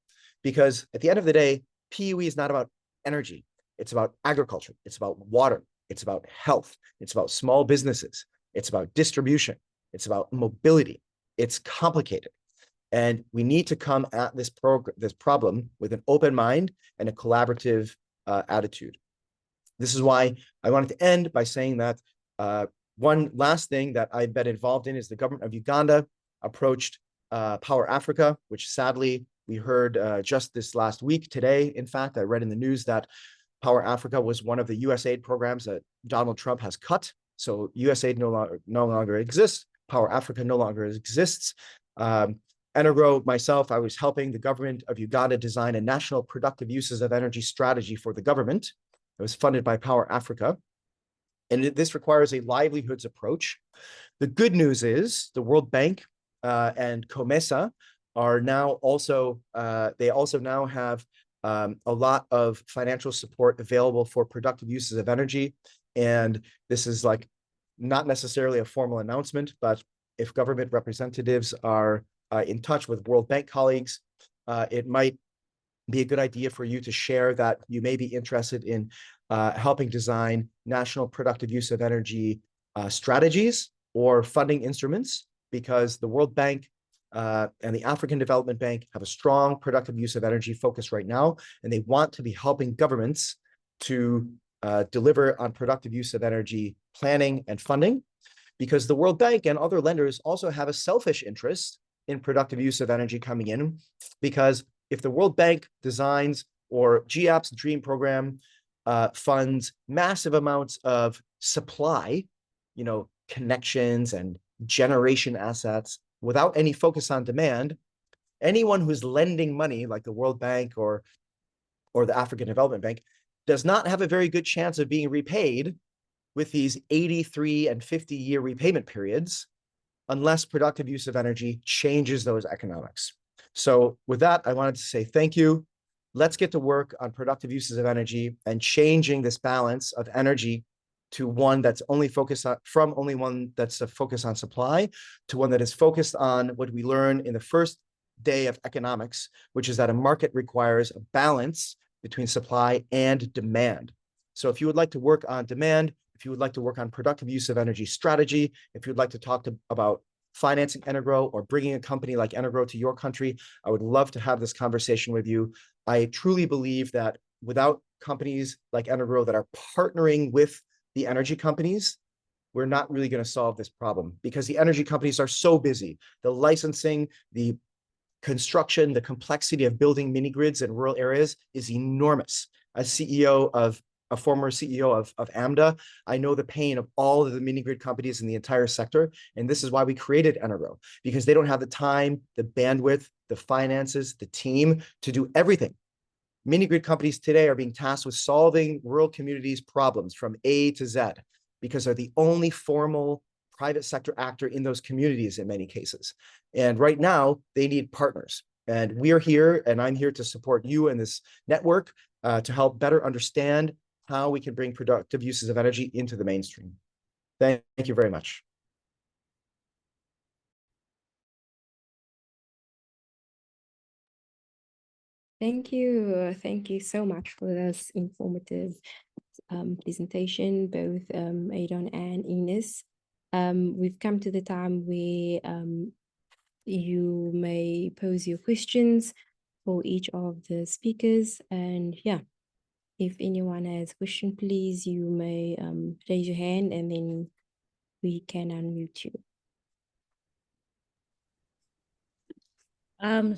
because at the end of the day, PUE is not about energy. It's about agriculture. It's about water. It's about health. It's about small businesses. It's about distribution. It's about mobility. It's complicated. And we need to come at this problem with an open mind and a collaborative attitude. This is why I wanted to end by saying that one last thing that I've been involved in is the government of Uganda approached Power Africa, which sadly we heard just this last week. Today, in fact, I read in the news that Power Africa was one of the USAID programs that Donald Trump has cut. So USAID no longer exists. Power Africa no longer exists. Energo, myself, I was helping the government of Uganda design a national productive uses of energy strategy for the government. It was funded by Power Africa. And this requires a livelihoods approach. The good news is the World Bank and COMESA are now also, they also now have a lot of financial support available for productive uses of energy. And this is like not necessarily a formal announcement, but if government representatives are in touch with World Bank colleagues, it might be a good idea for you to share that you may be interested in helping design national productive use of energy strategies or funding instruments, because the World Bank and the African Development Bank have a strong productive use of energy focus right now, and they want to be helping governments to deliver on productive use of energy planning and funding, because the World Bank and other lenders also have a selfish interest in productive use of energy coming in, because if the World Bank designs or GEEA's DREAM program funds massive amounts of supply, connections and generation assets without any focus on demand, anyone who's lending money like the World Bank or the African Development Bank does not have a very good chance of being repaid with these 83 and 50-year repayment periods unless productive use of energy changes those economics. So with that, I wanted to say thank you. Let's get to work on productive uses of energy and changing this balance of energy to one that's only focused on, from only one that's a focus on supply to one that is focused on what we learn in the first day of economics, which is that a market requires a balance between supply and demand. So if you would like to work on demand, if you would like to work on productive use of energy strategy, if you'd like to talk about financing Energrow or bringing a company like Energrow to your country, I would love to have this conversation with you. I truly believe that without companies like Energrow that are partnering with the energy companies, we're not really going to solve this problem because the energy companies are so busy. The licensing, the construction, the complexity of building mini grids in rural areas is enormous. As a former CEO of AMDA, I know the pain of all of the mini grid companies in the entire sector. And this is why we created Energrow, because they don't have the time, the bandwidth, the finances, the team to do everything. Mini grid companies today are being tasked with solving rural communities' problems from A to Z because they're the only formal private sector actor in those communities in many cases. And right now, they need partners. And we are here, and I'm here to support you and this network to help better understand how we can bring productive uses of energy into the mainstream. Thank you very much. Thank you. Thank you so much for this informative presentation, both Adon and Ines. We've come to the time where you may pose your questions for each of the speakers. And yeah, if anyone has a question, please, you may raise your hand and then we can unmute you.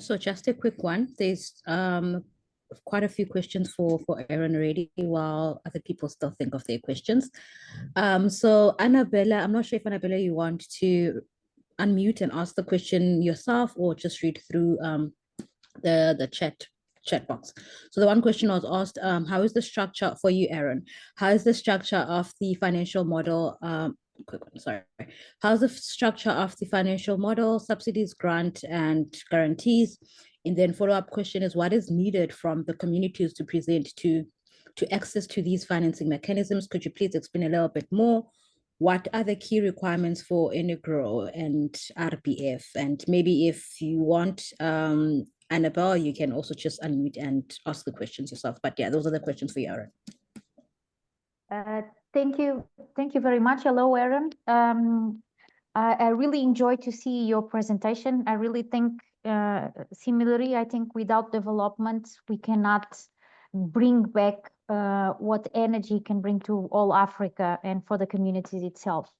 So just a quick one. There's quite a few questions for Aaron already, while other people still think of their questions. So Annabella, I'm not sure if Annabella, you want to unmute and ask the question yourself or just read through the chat box. So the one question was asked, how is the structure for you, Aaron? How is the structure of the financial model? How's the structure of the financial model, subsidies, grant, and guarantees? And then follow-up question is, what is needed from the communities to present to access to these financing mechanisms? Could you please explain a little bit more? What are the key requirements for Energrow and RPF? And maybe if you want, Annabelle, you can also just unmute and ask the questions yourself. But yeah, those are the questions for you, Aaron. Thank you very much. Hello, Aaron. I really enjoyed to see your presentation. I really think similarly, I think without development, we cannot bring back what energy can bring to all Africa and for the communities itself.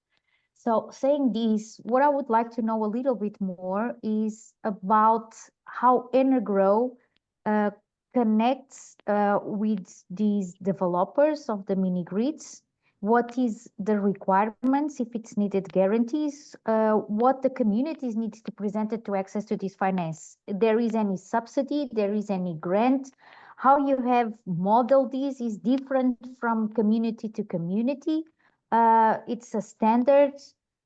So saying this, what I would like to know a little bit more is about how Energrow connects with these developers of the mini grids. What is the requirements, if it's needed guarantees, what the communities need to present it to access to this finance. There is any subsidy, there is any grant. How you have modeled this is different from community to community. It's a standard.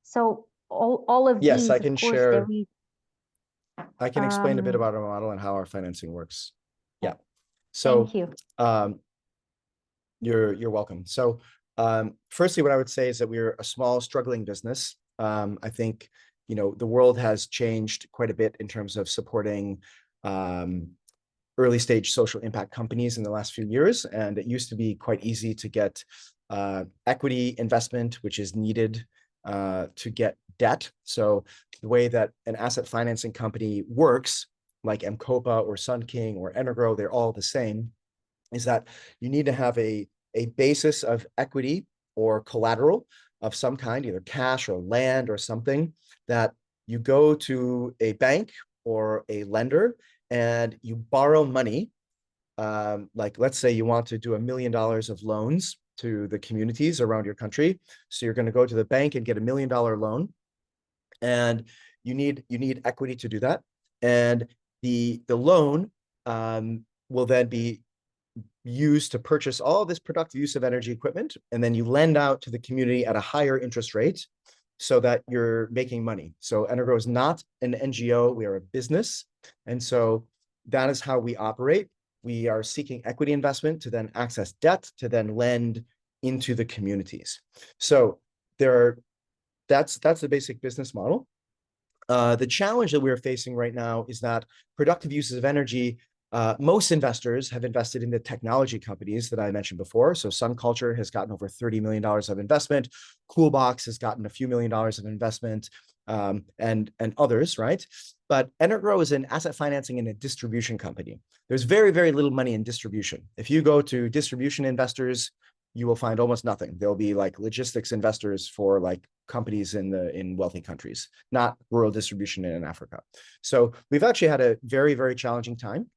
So all of Yes, these, I can of course, share. I can explain a bit about our model and how our financing works. Yeah. So thank you. You're welcome. So firstly, what I would say is that we're a small, struggling business. I think, you know, the world has changed quite a bit in terms of supporting early stage social impact companies in the last few years. And it used to be quite easy to get equity investment, which is needed to get debt. So the way that an asset financing company works, like Mcopa or Sun King or Energrow, they're all the same, is that you need to have a basis of equity or collateral of some kind, either cash or land or something, that you go to a bank or a lender and you borrow money. Like, let's say you want to do $1 million of loans to the communities around your country. So you're going to go to the bank and get $1 million loan, and you need equity to do that. And the loan will then be use to purchase all of this productive use of energy equipment, and then you lend out to the community at a higher interest rate so that you're making money. So Energo is not an NGO, we are a business. And so that is how we operate. We are seeking equity investment to then access debt, to then lend into the communities. So that's the basic business model. The challenge that we're facing right now is that productive uses of energy, most investors have invested in the technology companies that I mentioned before. So SunCulture has gotten over $30 million of investment. Coolbox has gotten a few $million of investment, and others, right? But Energo is an asset financing and a distribution company. There's very, very little money in distribution. If you go to distribution investors, you will find almost nothing. There'll be like logistics investors for like companies in wealthy countries, not rural distribution in Africa. So we've actually had a very, very challenging time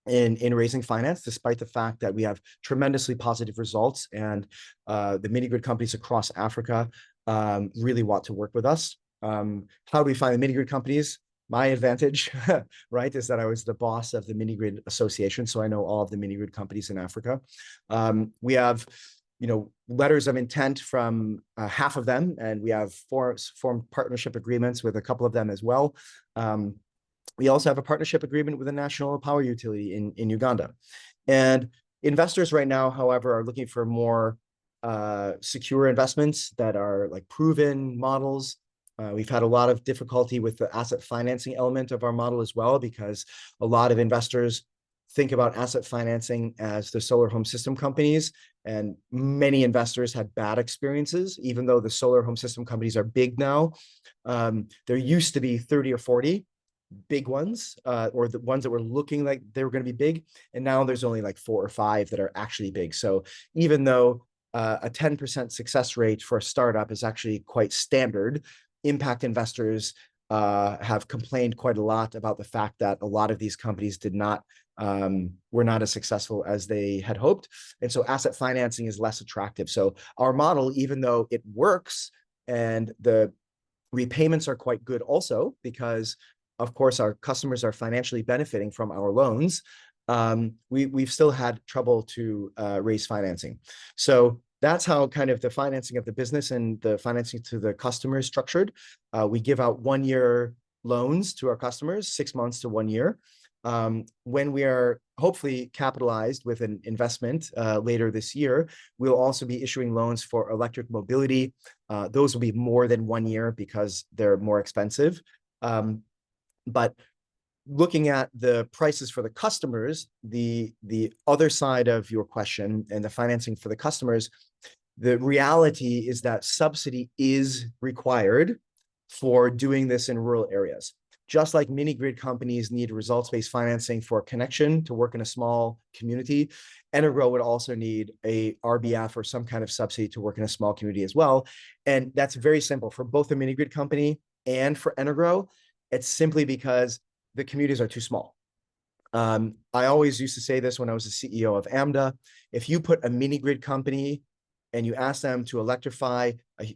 in raising finance, despite the fact that we have tremendously positive results, and the mini grid companies across Africa really want to work with us. How do we find the mini grid companies? My advantage, right, is that I was the boss of the Mini Grid Association, so I know all of the mini grid companies in Africa. We have, letters of intent from half of them, and we have formed partnership agreements with a couple of them as well. We also have a partnership agreement with a national power utility in Uganda. And investors right now, however, are looking for more secure investments that are like proven models. We've had a lot of difficulty with the asset financing element of our model as well, because a lot of investors think about asset financing as the solar home system companies, and many investors had bad experiences. Even though the solar home system companies are big now, there used to be 30 or 40 big ones, or the ones that were looking like they were going to be big, and now there's only like 4 or 5 that are actually big. So even though a 10% success rate for a startup is actually quite standard, impact investors have complained quite a lot about the fact that a lot of these companies were not as successful as they had hoped. And so asset financing is less attractive. So our model, even though it works and the repayments are quite good also, because of course our customers are financially benefiting from our loans, we've still had trouble to raise financing. So that's how kind of the financing of the business and the financing to the customer is structured. We give out 1-year loans to our customers, 6 months to 1 year. When we are hopefully capitalized with an investment later this year, we'll also be issuing loans for electric mobility. Those will be more than 1 year because they're more expensive. But looking at the prices for the customers, the other side of your question and the financing for the customers, the reality is that subsidy is required for doing this in rural areas. Just like mini grid companies need results-based financing for connection to work in a small community, Energo would also need a RBF or some kind of subsidy to work in a small community as well. And that's very simple for both the mini grid company and for Energo. It's simply because the communities are too small. I always used to say this when I was the CEO of AMDA. If you put a mini grid company and you ask them to electrify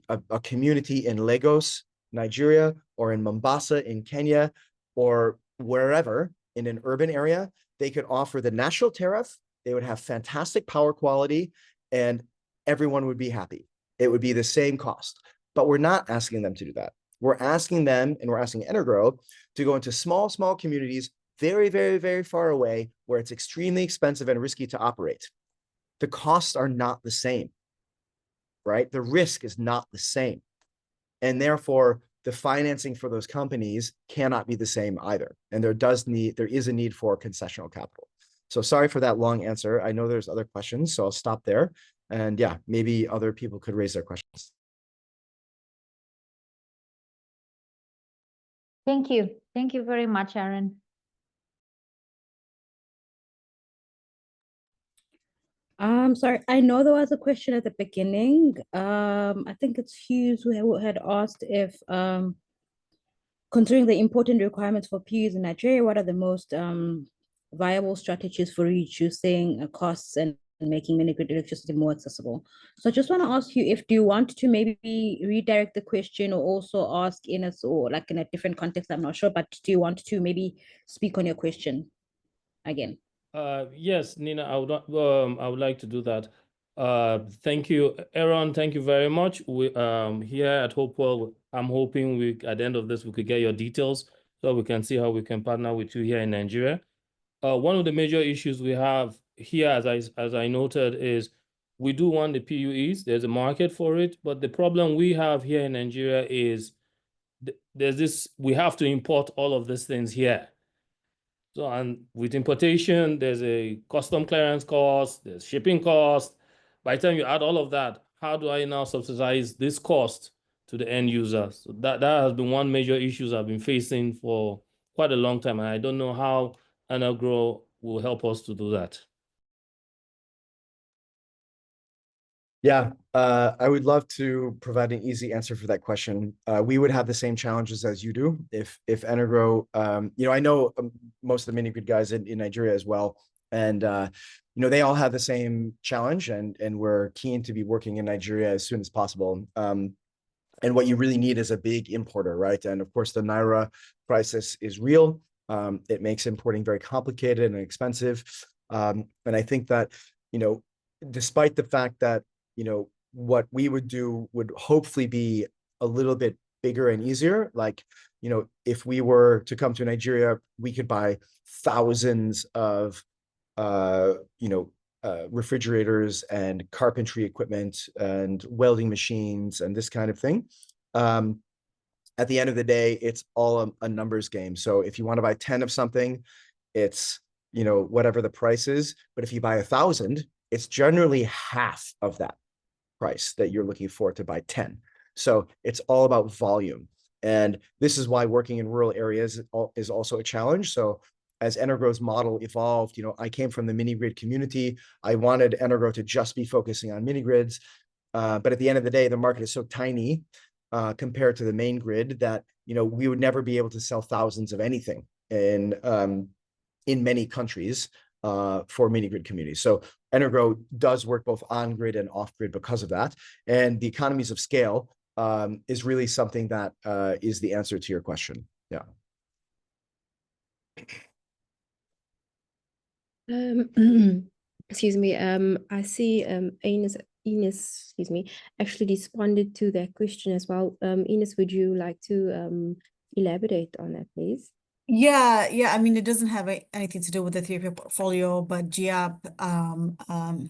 a community in Lagos, Nigeria, or in Mombasa in Kenya, or wherever in an urban area, they could offer the national tariff, they would have fantastic power quality, and everyone would be happy. It would be the same cost. But we're not asking them to do that. We're asking them, and we're asking Energo, to go into small communities very, very, very far away where it's extremely expensive and risky to operate. The costs are not the same, right? The risk is not the same. And therefore, the financing for those companies cannot be the same either. And there is a need for concessional capital. So sorry for that long answer. I know there's other questions, so I'll stop there. And yeah, maybe other people could raise their questions. Thank you. Thank you very much, Aaron. Sorry, I know there was a question at the beginning. I think it's Hughes who had asked if, considering the important requirements for PUEs in Nigeria, what are the most viable strategies for reducing costs and making mini-grid electricity more accessible? So I just want to ask you, do you want to maybe redirect the question or also ask in a, or like in a different context, I'm not sure, but do you want to maybe speak on your question again? Yes, Nina, I would like to do that. Thank you, Aaron. Thank you very much. We here at Hopewell, I'm hoping at the end of this we could get your details so we can see how we can partner with you here in Nigeria. One of the major issues we have here, as I noted, is we do want the PUEs. There's a market for it, but the problem we have here in Nigeria is we have to import all of these things here. So, and with importation, there's a custom clearance cost, there's shipping cost. By the time you add all of that, how do I now subsidize this cost to the end user? So that has been one major issue I've been facing for quite a long time. And I don't know how Energrow will help us to do that. Yeah, I would love to provide an easy answer for that question. We would have the same challenges as you do if Energrow, I know most of the mini grid guys in Nigeria as well, and they all have the same challenge, and we're keen to be working in Nigeria as soon as possible. And what you really need is a big importer, right? And of course, the Naira crisis is real. It makes importing very complicated and expensive. And I think that, despite the fact that, what we would do would hopefully be a little bit bigger and easier. Like, if we were to come to Nigeria, we could buy thousands of, refrigerators and carpentry equipment and welding machines and this kind of thing. At the end of the day, it's all a numbers game. So if you want to buy 10 of something, it's, whatever the price is. But if you buy 1,000, it's generally half of that price that you're looking for to buy 10. So it's all about volume. And this is why working in rural areas is also a challenge. So as Energrow's model evolved, I came from the mini grid community. I wanted Energrow to just be focusing on mini grids. But at the end of the day, the market is so tiny compared to the main grid that, we would never be able to sell thousands of anything in many countries for mini grid communities. So Energrow does work both on grid and off grid because of that. And the economies of scale is really something that is the answer to your question. Yeah. Excuse me. I see Ines, excuse me, actually responded to that question as well. Ines, would you like to elaborate on that, please? Yeah. I mean, it doesn't have anything to do with the Ethiopia portfolio, but GEEA,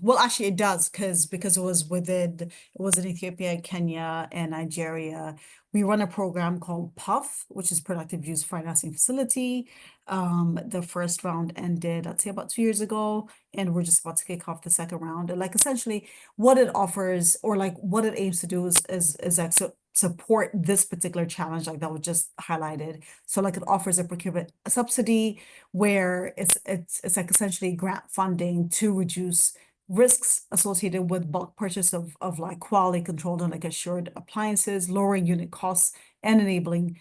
well, actually it does because it was in Ethiopia, Kenya, and Nigeria. We run a program called PUF, which is Productive Use Financing Facility. The first round ended, I'd say, about 2 years ago, and we're just about to kick off the second round. And like essentially, what it offers, or like what it aims to do is like support this particular challenge, like that was just highlighted. So like it offers a procurement subsidy where it's like essentially grant funding to reduce risks associated with bulk purchase of like quality controlled and like assured appliances, lowering unit costs and enabling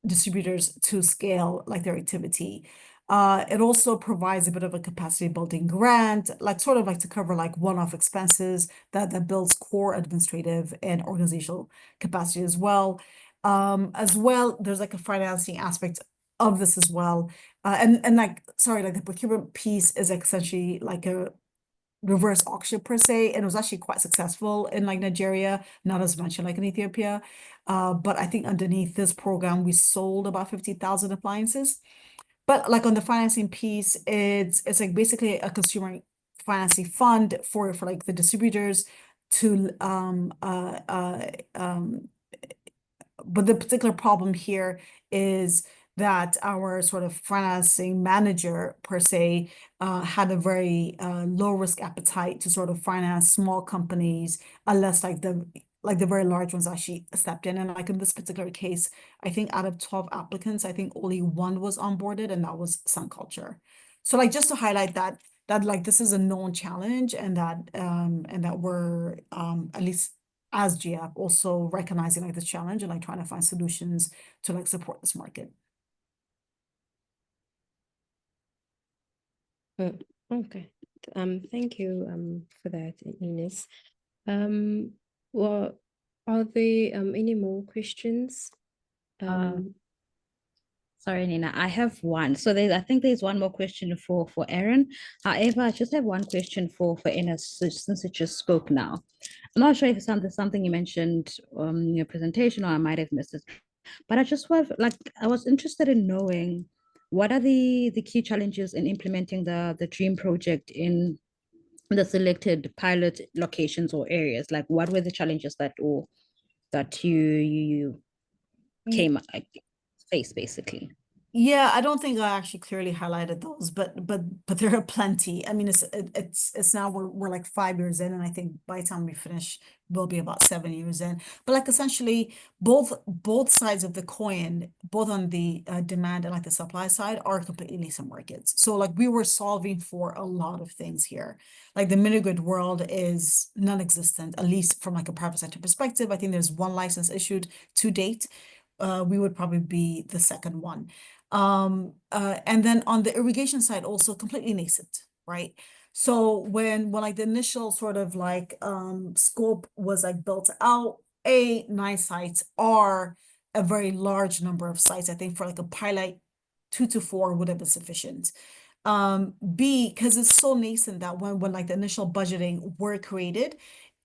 distributors to scale like their activity. It also provides a bit of a capacity building grant, like sort of like to cover like one-off expenses that builds core administrative and organizational capacity as well. There's like a financing aspect of this as well. And like, sorry, like the procurement piece is like essentially like a reverse auction per se, and it was actually quite successful in like Nigeria, not as much like in Ethiopia. But I think underneath this program, we sold about 50,000 appliances. But like on the financing piece, it's like basically a consumer financing fund for like the distributors to but the particular problem here is that our sort of financing manager per se had a very low risk appetite to sort of finance small companies unless like the very large ones actually stepped in. And like in this particular case, I think out of 12 applicants, I think only one was onboarded, and that was Sun Culture. So like just to highlight that like this is a known challenge, and that we're at least as GF also recognizing like this challenge and like trying to find solutions to like support this market. Okay. Thank you for that, Ines. Well, are there any more questions? Sorry, Nina, I have one. So I think there's one more question for Aaron. However, I just have one question for Enas, since it just spoke now. I'm not sure if it's something you mentioned in your presentation, or I might have missed it. But I just I was interested in knowing what are the key challenges in implementing the DREAM project in the selected pilot locations or areas? Like, what were the challenges that you came face basically? Yeah, I don't think I actually clearly highlighted those, but there are plenty. I mean, it's now we're like 5 years in, and I think by the time we finish, we'll be about 7 years in. But like essentially, both sides of the coin, both on the demand and like the supply side, are completely nascent markets. So like we were solving for a lot of things here. Like the mini-grid world is non-existent, at least from like a private sector perspective. I think there's one license issued to date. We would probably be the second one. And then on the irrigation side, also completely nascent, right? So when like the initial sort of like scope was like built out, 9 sites are a very large number of sites. I think for like a pilot, 2 to 4 would have been sufficient. B, because it's so nascent that when like the initial budgeting were created,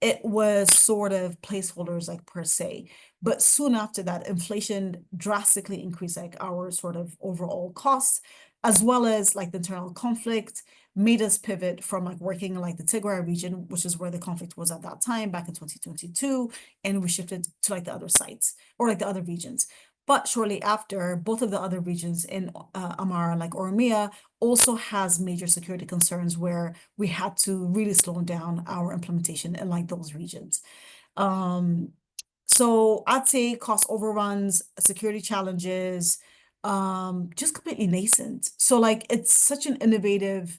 it was sort of placeholders like per se. But soon after that, inflation drastically increased like our sort of overall costs, as well as like the internal conflict made us pivot from like working in like the Tigray region, which is where the conflict was at that time back in 2022, and we shifted to like the other sites or like the other regions. But shortly after, both of the other regions in Amara, like Oromia, also has major security concerns where we had to really slow down our implementation in like those regions. So I'd say cost overruns, security challenges, just completely nascent. So like it's such an innovative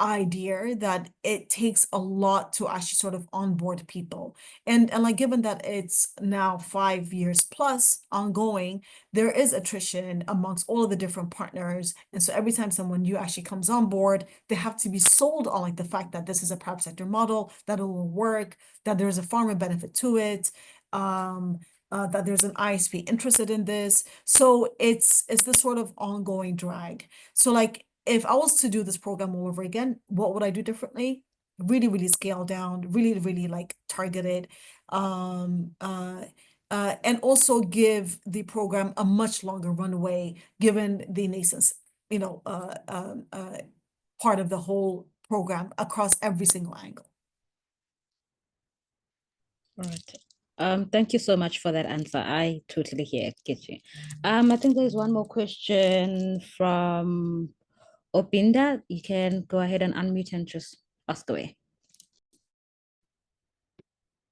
idea that it takes a lot to actually sort of onboard people. And like given that it's now 5 years plus ongoing, there is attrition amongst all of the different partners. And so every time someone new actually comes on board, they have to be sold on like the fact that this is a private sector model, that it will work, that there's a farmer benefit to it, that there's an ISP interested in this. So it's this sort of ongoing drag. So like if I was to do this program all over again, what would I do differently? Really, really scale down, really, really like target it, and also give the program a much longer runway, given the nascent, part of the whole program across every single angle. All right. Thank you so much for that answer. I totally get you. I think there's one more question from Opinda. You can go ahead and unmute and just ask away.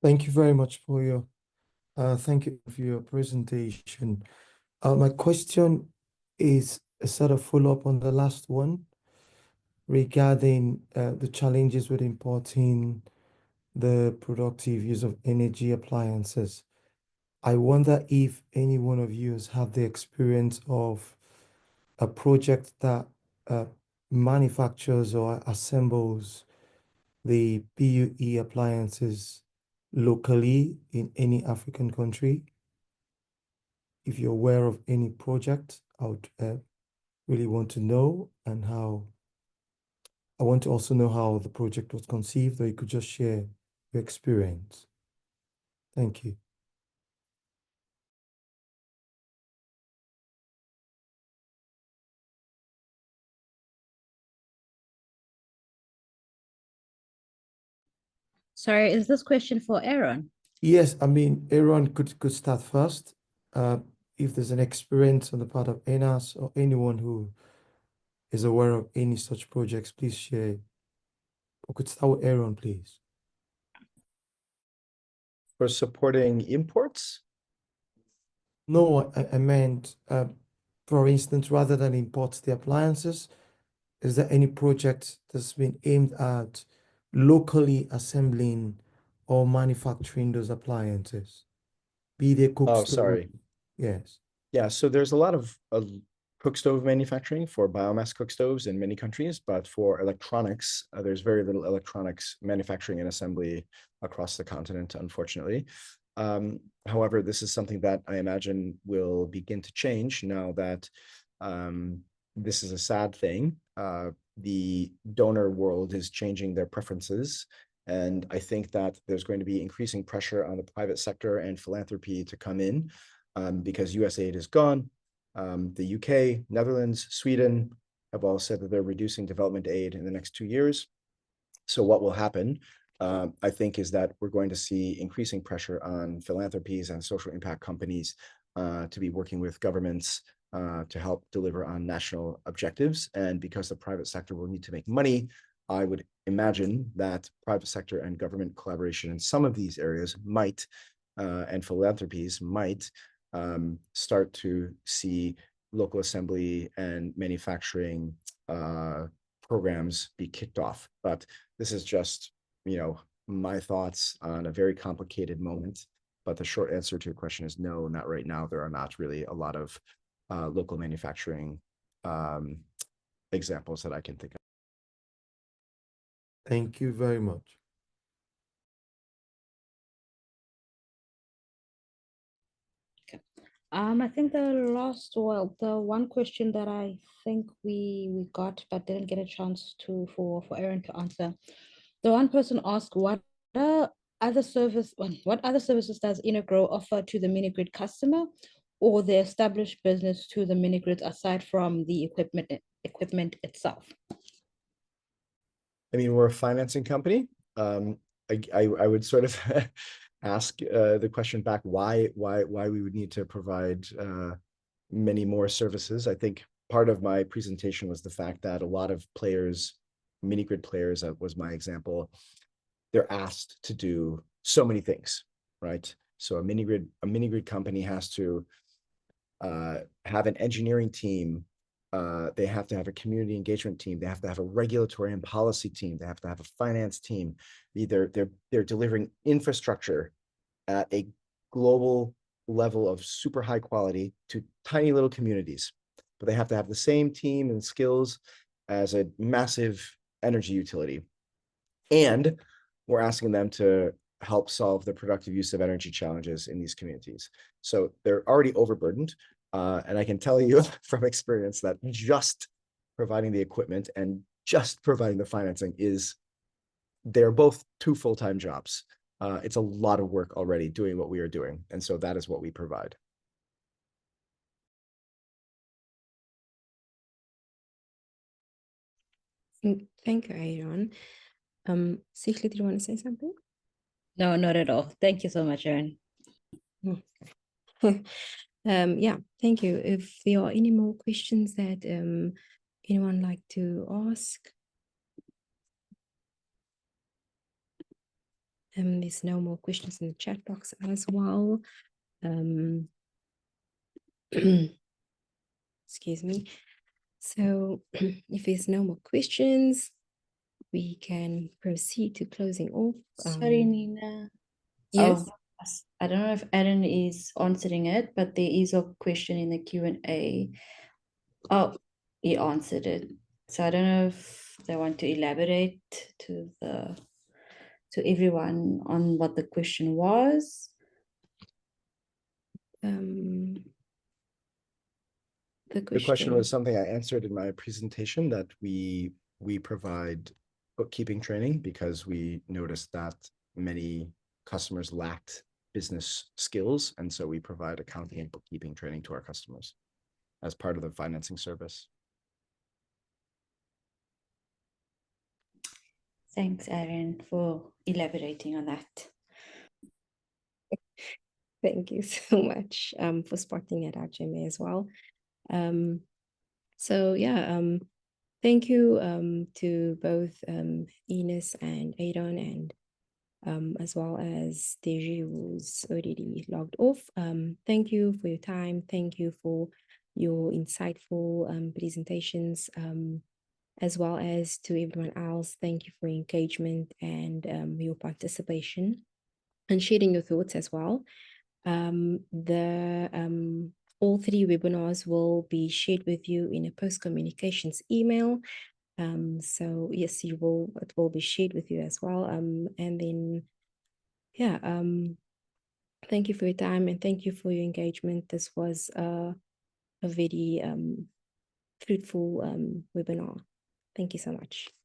Thank you very much for your presentation. My question is a sort of follow-up on the last one regarding the challenges with importing the productive use of energy appliances. I wonder if any one of you has had the experience of a project that manufactures or assembles the PUE appliances locally in any African country. If you're aware of any project, I would really want to know, and I want to also know how the project was conceived, or you could just share your experience. Thank you. Sorry, is this question for Aaron? Yes, I mean, Aaron could start first. If there's an experience on the part of Enas or anyone who is aware of any such projects, please share. We could start with Aaron, please. For supporting imports? No, I meant, for instance, rather than import the appliances, is there any project that's been aimed at locally assembling or manufacturing those appliances? Be they cook Oh, stove. sorry. Yes. Yeah, so there's a lot of cook stove manufacturing for biomass cook stoves in many countries, but for electronics, there's very little electronics manufacturing and assembly across the continent, unfortunately. However, this is something that I imagine will begin to change now that this is a sad thing. The donor world is changing their preferences. And I think that there's going to be increasing pressure on the private sector and philanthropy to come in because USAID is gone. The UK, Netherlands, Sweden have all said that they're reducing development aid in the next 2 years. So what will happen, I think, is that we're going to see increasing pressure on philanthropies and social impact companies to be working with governments to help deliver on national objectives. And because the private sector will need to make money, I would imagine that private sector and government collaboration in some of these areas might, and philanthropies might, start to see local assembly and manufacturing programs be kicked off. But this is just, my thoughts on a very complicated moment. But the short answer to your question is no, not right now. There are not really a lot of local manufacturing examples that I can think of. Thank you very much. I think the one question that I think we got but didn't get a chance for Aaron to answer. The one person asked, what other services does Intergrow offer to the mini grid customer or the established business to the mini grids aside from the equipment itself? I mean, we're a financing company. I would sort of ask the question back, why we would need to provide many more services. I think part of my presentation was the fact that a lot of players, mini grid players, was my example, they're asked to do so many things, right? So a mini grid company has to have an engineering team. They have to have a community engagement team. They have to have a regulatory and policy team. They have to have a finance team. They're delivering infrastructure at a global level of super high quality to tiny little communities, but they have to have the same team and skills as a massive energy utility. And we're asking them to help solve the productive use of energy challenges in these communities. So they're already overburdened. And I can tell you from experience that just providing the equipment and just providing the financing they're both 2 full-time jobs. It's a lot of work already doing what we are doing. And so that is what we provide. Thank you, Aaron. Sihle, did you want to say something? No, not at all. Thank you so much, Aaron. Yeah, thank you. If there are any more questions that anyone like to ask, there's no more questions in the chat box as well. Excuse me. So if there's no more questions, we can proceed to closing off. Sorry, Nina. Yes. I don't know if Aaron is answering it, but there is a question in the Q&A. Oh, he answered it. So I don't know if they want to elaborate to everyone on what the question was. The question was something I answered in my presentation, that we provide bookkeeping training because we noticed that many customers lacked business skills. And so we provide accounting and bookkeeping training to our customers as part of the financing service. Thanks, Aaron, for elaborating on that. Thank you so much for spotting it out, Jimmy, as well. So yeah, thank you to both Eunice and Aaron, and as well as Deji, who's already logged off. Thank you for your time. Thank you for your insightful presentations, as well as to everyone else. Thank you for your engagement and your participation and sharing your thoughts as well. All 3 webinars will be shared with you in a post-communications email. So yes, it will be shared with you as well. And then, yeah, Thank you for your time and thank you for your engagement. This was a very fruitful webinar. Thank you so much.